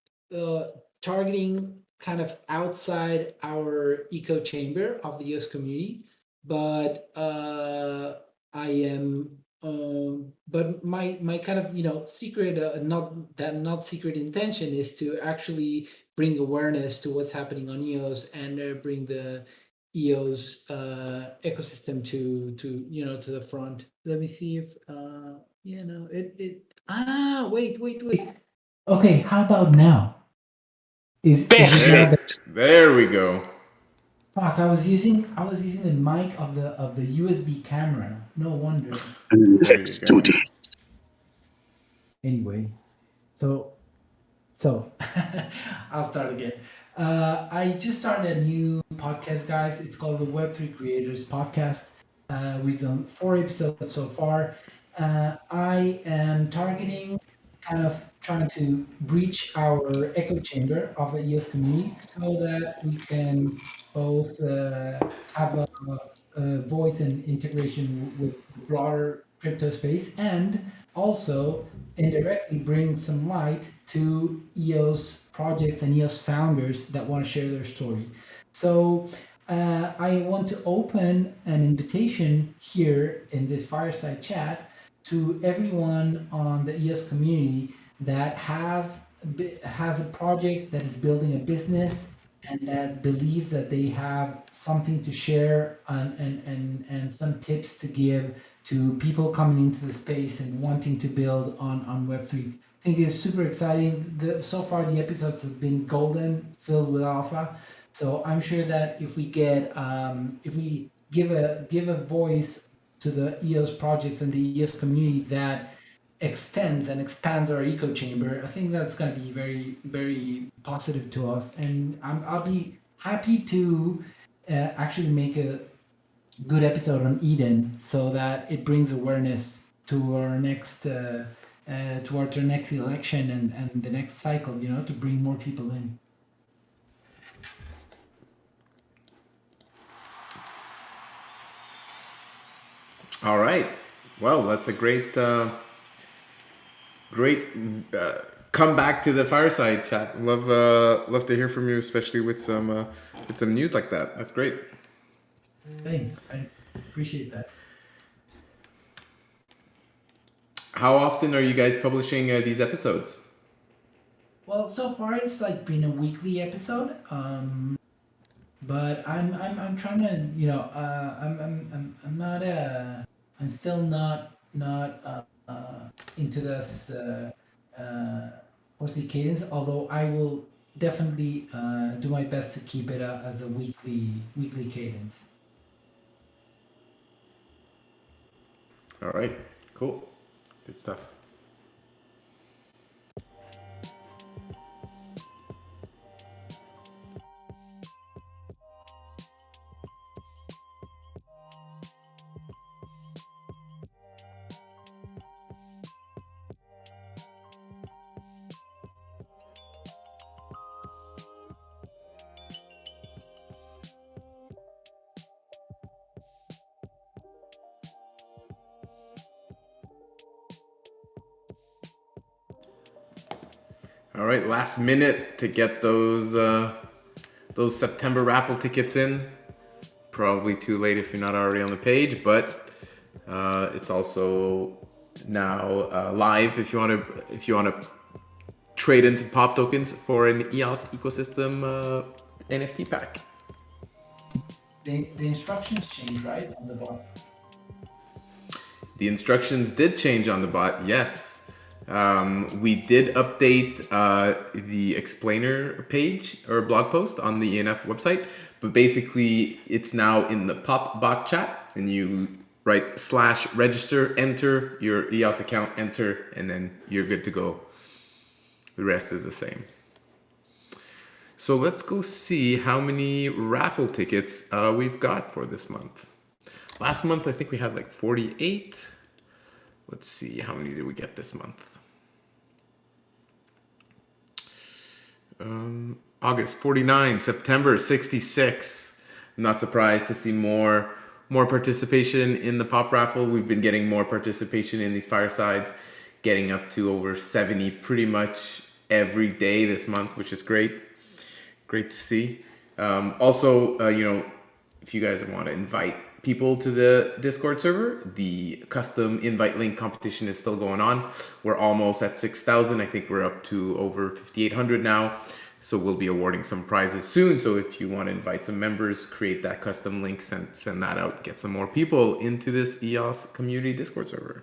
targeting kind of outside our echo chamber of the EOS community, but I am but my kind of secret not secret intention is to actually bring awareness to what's happening on EOS and bring the EOS ecosystem to the front. Let me see if wait. Okay, how about now? Is it now There we go. Fuck, I was using the mic of the USB camera. No wonder. Let's do this. Anyway, so I'll start again. I just started a new podcast, guys. It's called the Web3 Creators Podcast. We've done 4 episodes so far. I am targeting kind of trying to breach our echo chamber of the EOS community so that we can both have a voice and integration with the broader crypto space, and also indirectly bring some light to EOS projects and EOS founders that want to share their story. So I want to open an invitation here in this fireside chat to everyone on the EOS community that has a project, that is building a business, and that believes that they have something to share and some tips to give to people coming into the space and wanting to build on Web3. I think it's super exciting. So far, the episodes have been golden, filled with alpha. So I'm sure that if we give a voice to the EOS projects and the EOS community that extends and expands our echo chamber, I think that's going to be very, very positive to us. And I'll be happy to actually make a good episode on Eden so that it brings awareness to our next towards our next election and the next cycle, to bring more people in. All right. Well, that's a great comeback to the fireside chat. Love to hear from you, especially with some news like that. That's great. Thanks. I appreciate that. How often are you guys publishing these episodes? Well, so far it's like been a weekly episode. But I'm trying to, I'm not I'm still not into this mostly cadence. Although I will definitely do my best to keep it as a weekly cadence. All right, cool, good stuff. All right, last minute to get those September raffle tickets in. Probably too late if you're not already on the page, but it's also now live if you want to trade in some pop tokens for an EOS ecosystem NFT pack. The instructions change, right, on the bot? The instructions did change on the bot, yes. We did update the explainer page or blog post on the ENF website, but basically it's now in the pop bot chat, and you write /register, enter your EOS account, enter, and then you're good to go. The rest is the same. So let's go see how many raffle tickets we've got for this month. Last month, I think we had like 48. Let's see, how many did we get this month? August 49, September 66. I'm not surprised to see more participation in the pop raffle. We've been getting more participation in these firesides, getting up to over 70 pretty much every day this month, which is great. Great to see. Also, if you guys want to invite people to the Discord server, the custom invite link competition is still going on. We're almost at 6,000. I think we're up to over 5,800 now. So we'll be awarding some prizes soon. So if you want to invite some members, create that custom link, send that out, get some more people into this EOS community Discord server.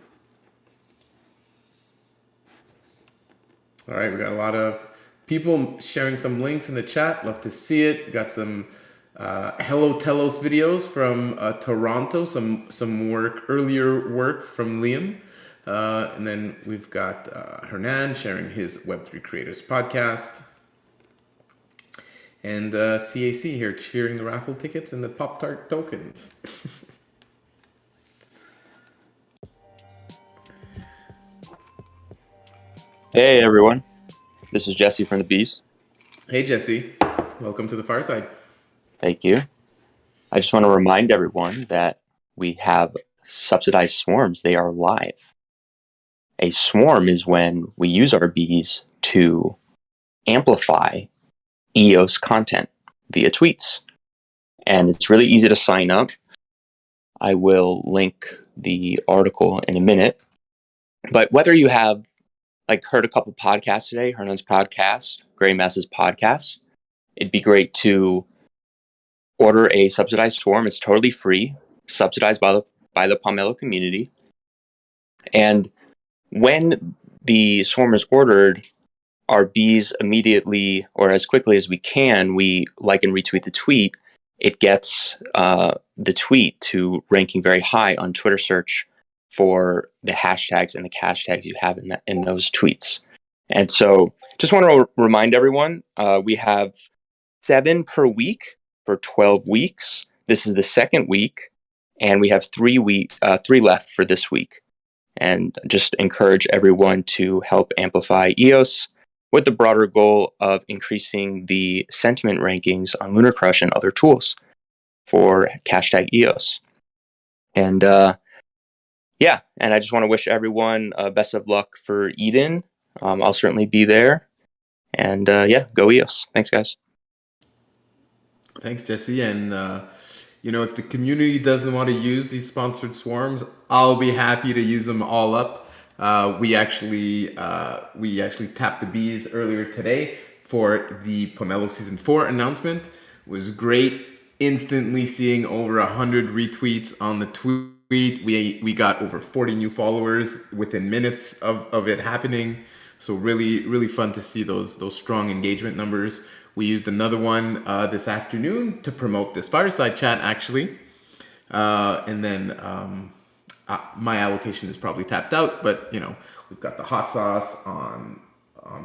All right, we got a lot of people sharing some links in the chat. Love to see it. We got some Hello Telos videos from Toronto, some earlier work from Lliam. And then we've got Hernan sharing his Web3 Creators podcast. And CAC here cheering the raffle tickets and the Pop-Tart tokens. Hey everyone, this is Jesse from the Bees. Hey Jesse, welcome to the Fireside. Thank you. I just want to remind everyone that we have subsidized swarms. They are live. A swarm is when we use our bees to amplify EOS content via tweets. And it's really easy to sign up. I will link the article in a minute. But whether you have heard a couple podcasts today, Hernan's podcast, Greymass's podcast, it'd be great to order a subsidized swarm. It's totally free, subsidized by the Pomelo community. And when the swarm is ordered, our bees immediately, or as quickly as we can, we like and retweet the tweet. It gets the tweet to ranking very high on Twitter search for the hashtags and the cash tags you have in those tweets. And so just want to remind everyone, we have 7 per week for 12 weeks. This is the second week, and we have 3 left for this week. And just encourage everyone to help amplify EOS with the broader goal of increasing the sentiment rankings on Lunar Crush and other tools for hashtag EOS. And and I just want to wish everyone best of luck for Eden. I'll certainly be there. And go EOS. Thanks, guys. Thanks, Jesse. And if the community doesn't want to use these sponsored swarms, I'll be happy to use them all up. We actually tapped the bees earlier today for the Pomelo Season 4 announcement. It was great. Instantly seeing over 100 retweets on the tweet. We got over 40 new followers within minutes of it happening. So really fun to see those strong engagement numbers. We used another one this afternoon to promote this fireside chat, actually. And then my allocation is probably tapped out, but we've got the hot sauce on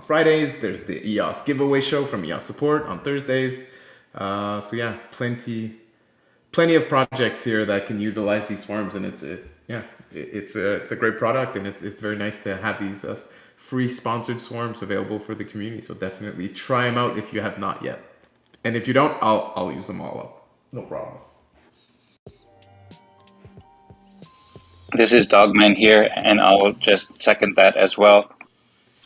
Fridays. There's the EOS giveaway show from EOS Support on Thursdays. So yeah, plenty of projects here that can utilize these swarms, and it's a great product, and it's very nice to have these free sponsored swarms available for the community. So definitely try them out if you have not yet. And if you don't, I'll use them all up. No problem. This is Dogman here, and I'll just second that as well.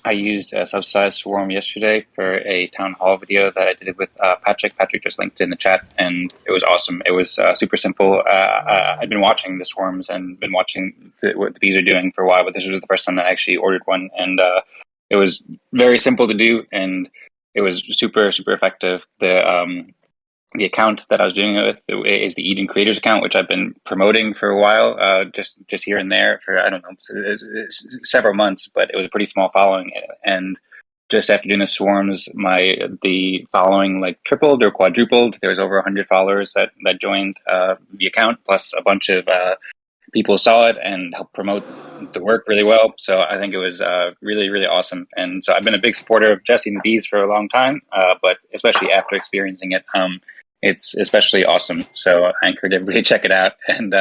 I used a Subsidized Swarm yesterday for a town hall video that I did with Patrick. Patrick just linked in the chat, and it was awesome. It was super simple. I'd been watching the swarms and been watching what the bees are doing for a while, but this was the first time that I actually ordered one, and it was very simple to do, and it was super effective. The account that I was doing it with is the Eden Creators account, which I've been promoting for a while, just here and there for, I don't know, several months, but it was a pretty small following. And just after doing the swarms, the following tripled or quadrupled. There was over 100 followers that joined the account, plus a bunch of people saw it and helped promote the work really well. So I think it was really awesome. And so I've been a big supporter of Jesse and the Bees for a long time, but especially after experiencing it, it's especially awesome. So I encourage everybody to check it out and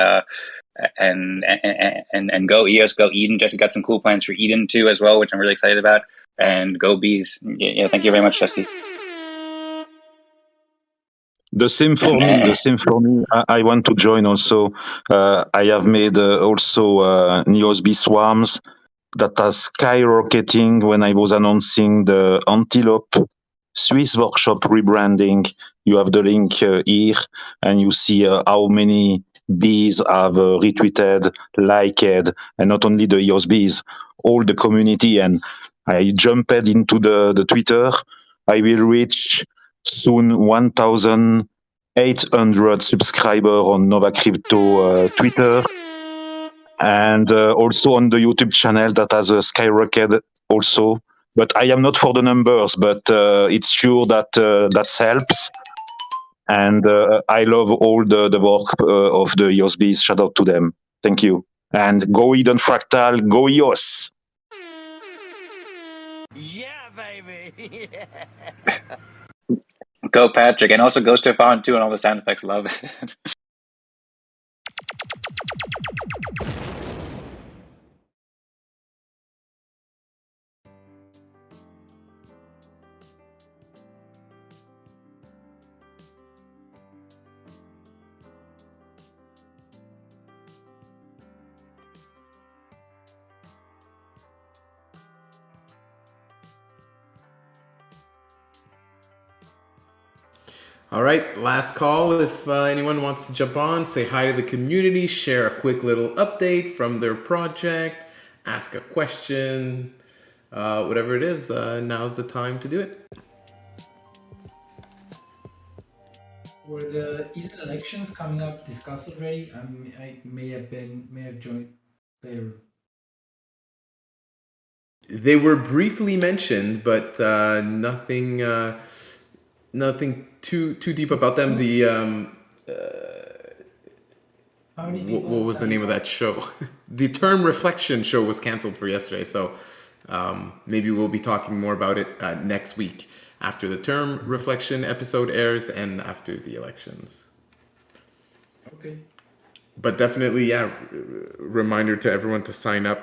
go EOS, go Eden. Jesse got some cool plans for Eden too as well, which I'm really excited about. And go Bees. Yeah, thank you very much, Jesse. The same for me. I want to join also. I have made also EOS Bee Swarms that are skyrocketing when I was announcing the Antelope Swiss workshop rebranding. You have the link here, and you see how many bees have retweeted, liked, and not only the EOS bees, all the community. And I jumped into the Twitter. I will reach soon 1,800 subscribers on Nova Crypto Twitter, and also on the YouTube channel that has skyrocketed also. But I am not for the numbers, but it's sure that that helps. And I love all the work of the EOS bees. Shout out to them. Thank you. And go Eden Fractal, go EOS. Yeah, baby. Go Patrick, and also go Stephane too, and all the sound effects. Love it. All right, last call. If anyone wants to jump on, say hi to the community, share a quick little update from their project, ask a question, whatever it is, now's the time to do it. Were the Eden elections coming up discussed already? I may have joined later. They were briefly mentioned, but nothing too deep about them. The what was the name of that show? The Term Reflection show was canceled for yesterday, so maybe we'll be talking more about it next week after the Term Reflection episode airs and after the elections. Okay. But definitely, yeah, reminder to everyone to sign up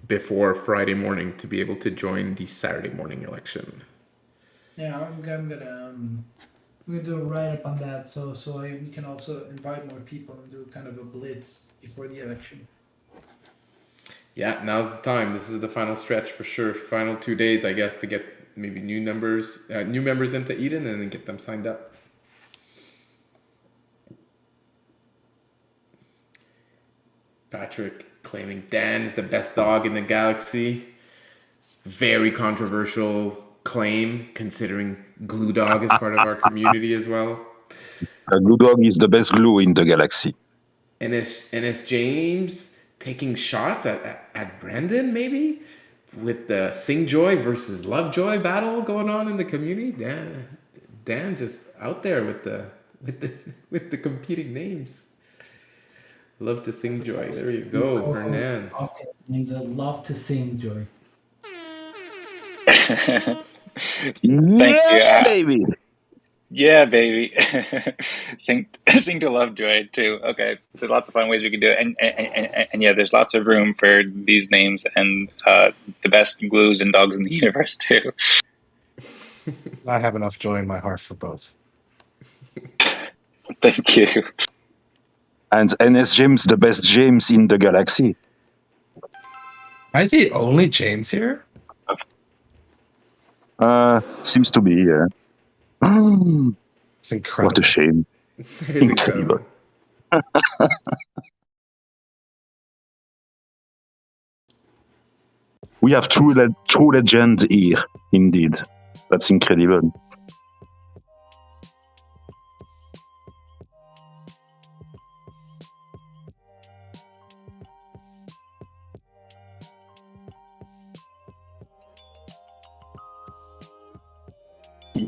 before Friday morning to be able to join the Saturday morning election. Yeah, I'm gonna do a write-up on that, so we can also invite more people and do kind of a blitz before the election. Yeah, now's the time. This is the final stretch for sure. Final 2 days, I guess, to get maybe new members into Eden and then get them signed up. Patrick claiming Dan's the best dog in the galaxy. Very controversial claim, considering Glue Dog is part of our community as well. Glue Dog is the best glue in the galaxy. And it's James taking shots at Brandon, maybe? With the Sing Joy versus Lovejoy battle going on in the community. Dan just out there with the competing names. Love to Sing Joy. There you go, Hernan. The Love to Sing Joy. Thank you. Baby. Yeah, baby. sing to Lovejoy too. Okay, there's lots of fun ways we can do it, and yeah, there's lots of room for these names and the best glues and dogs in the universe too. I have enough joy in my heart for both. Thank you. And NS James, the best James in the galaxy. Am I the only James here? Seems to be, yeah. It's incredible. What a shame. It is incredible. We have true legend here, indeed. That's incredible.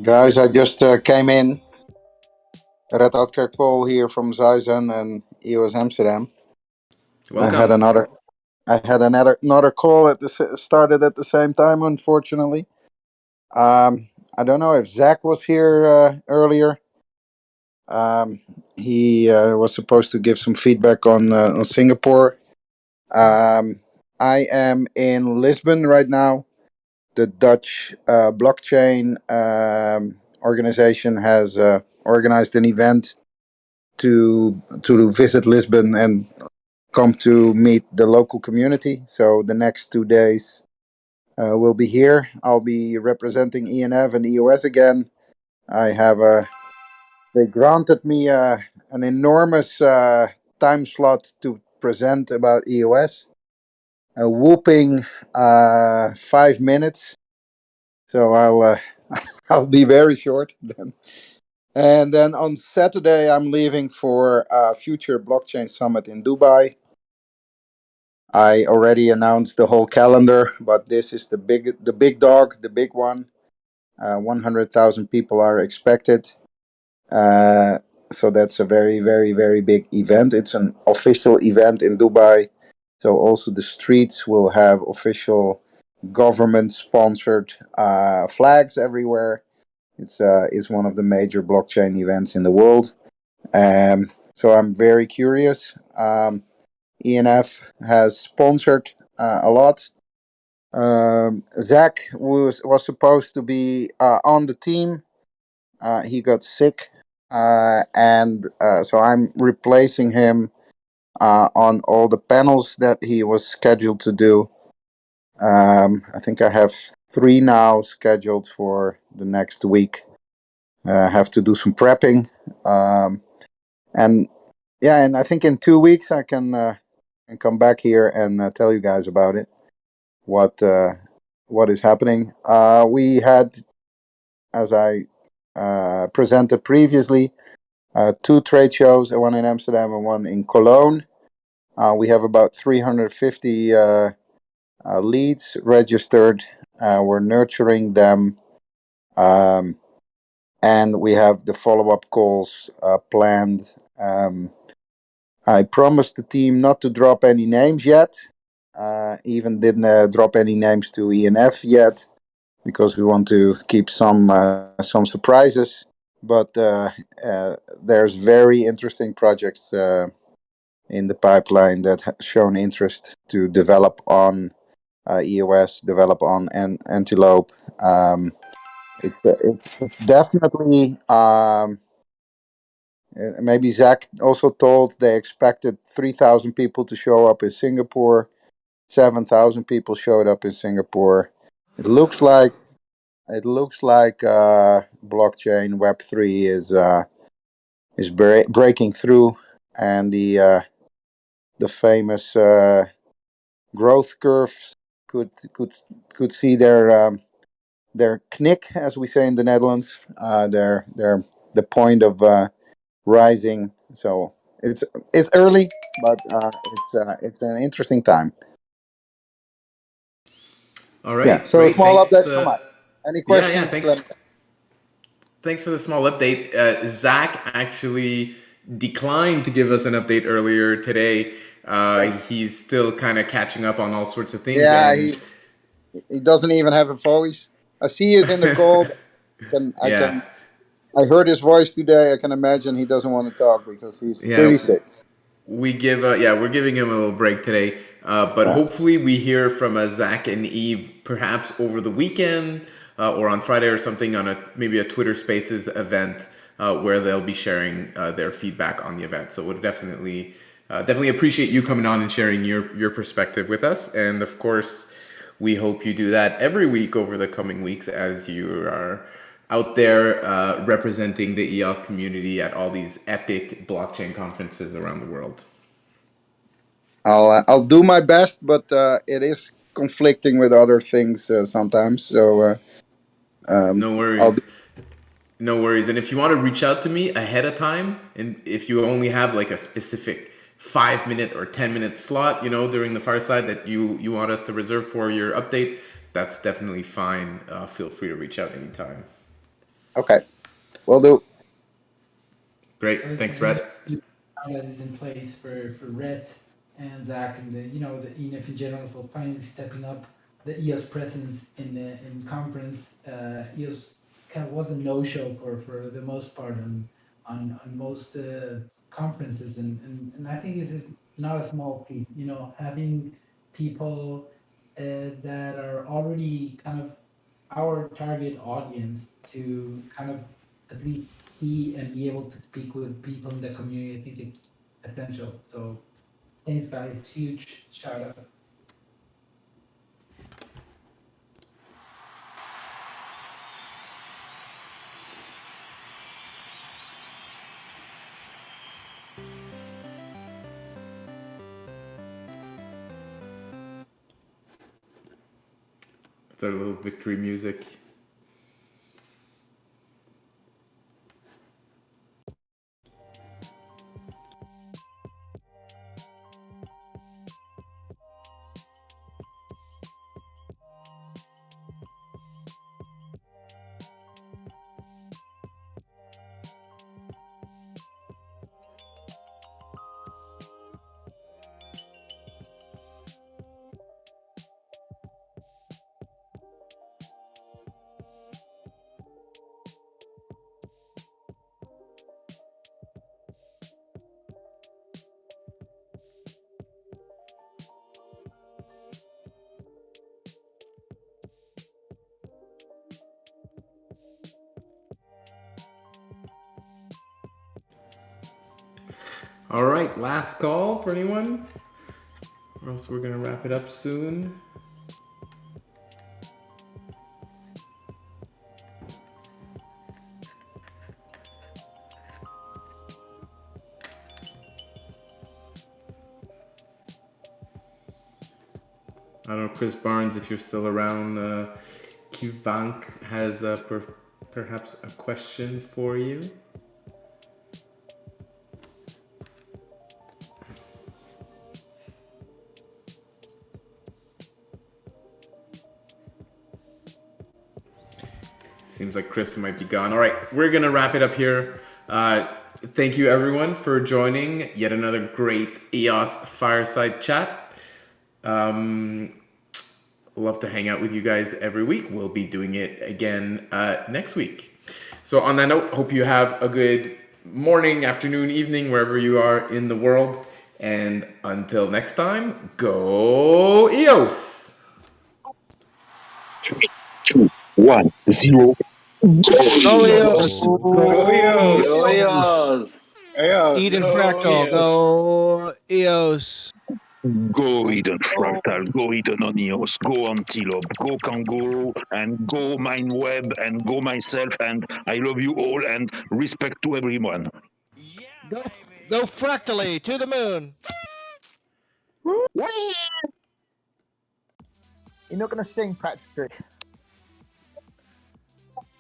Guys, I just came in. Rhett Paul here from Zaisan and EOS Amsterdam. Welcome. I had another call started at the same time, unfortunately. I don't know if Zack was here earlier. He was supposed to give some feedback on Singapore. I am in Lisbon right now. The Dutch blockchain organization has organized an event to visit Lisbon and come to meet the local community. So the next 2 days we'll be here. I'll be representing ENF and EOS again. They granted me an enormous time slot to present about EOS. A whooping 5 minutes. So I'll be very short then. And then on Saturday, I'm leaving for a future blockchain summit in Dubai. I already announced the whole calendar, but this is the big dog, the big one. 100,000 people are expected. So that's a very, very, very big event. It's an official event in Dubai. So also the streets will have official government-sponsored flags everywhere. It's one of the major blockchain events in the world. So I'm very curious. ENF has sponsored a lot. Zack was supposed to be on the team. He got sick, and so I'm replacing him on all the panels that he was scheduled to do. I think I have 3 now scheduled for the next week. I have to do some prepping, and I think in 2 weeks I can come back here and tell you guys about it. What is happening? We had, as I presented previously, 2 trade shows, one in Amsterdam and one in Cologne. We have about 350 leads registered. We're nurturing them, and we have the follow-up calls planned. I promised the team not to drop any names yet. Even didn't drop any names to ENF yet, because we want to keep some surprises. But there's very interesting projects in the pipeline that have shown interest to develop on EOS, develop on Antelope. It's definitely. Maybe Zack also told they expected 3,000 people to show up in Singapore. 7,000 people showed up in Singapore. It looks like blockchain Web3 is breaking through, and the the famous growth curves could see their knik, as we say in the Netherlands, their the point of rising. So it's early, but it's an interesting time. All right, Yeah. So a great. small Thanks. update from us. Any questions? Thanks. Let me know. Thanks for the small update. Zack actually declined to give us an update earlier today. He's still kind of catching up on all sorts of things. Yeah, And he doesn't even have a voice. I see he's in the call. I heard his voice today. I can imagine he doesn't want to talk because he's pretty sick. we're giving him a little break today. But hopefully we hear from Zack and Eve perhaps over the weekend or on Friday or something on maybe a Twitter Spaces event where they'll be sharing their feedback on the event. So we'll definitely appreciate you coming on and sharing your perspective with us. And of course, we hope you do that every week over the coming weeks as you are out there representing the EOS community at all these epic blockchain conferences around the world. I'll do my best, but it is conflicting with other things sometimes. So no worries. No worries. And if you want to reach out to me ahead of time, and if you only have like a specific 5-minute or 10-minute slot, during the fireside that you want us to reserve for your update, that's definitely fine. Feel free to reach out anytime. Okay, will do. Great. Thanks, Rhett. That is in place for Rhett and Zack and the ENF in general for finally stepping up the EOS presence in conference. EOS kind of was a no-show for the most part on most conferences, and I think this is not a small feat. Having people that are already kind of our target audience to kind of at least see and be able to speak with people in the community, I think it's essential. So thanks, guys. Huge shout out. It's our little victory music. All right, last call for anyone, or else we're gonna wrap it up soon. I don't know, Chris Barnes, if you're still around. Kivank has perhaps a question for you. Seems like Chris might be gone. All right, we're going to wrap it up here. Thank you, everyone, for joining yet another great EOS Fireside Chat. Love to hang out with you guys every week. We'll be doing it again next week. So on that note, hope you have a good morning, afternoon, evening, wherever you are in the world. And until next time, go EOS! 3, 2, 1, 0. Go EOS! Go EOS! Eden Fractal, go EOS! Go Eden Fractal, go Eden on EOS, go Antelope, go Kangaroo, and go MindWeb, and go myself, and I love you all, and respect to everyone. Go Fractally to the moon! You're not going to sing, Patrick.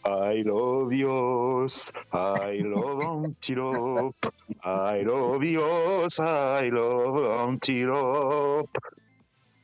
I love EOS. I love Antelope. I love EOS. I love Antelope.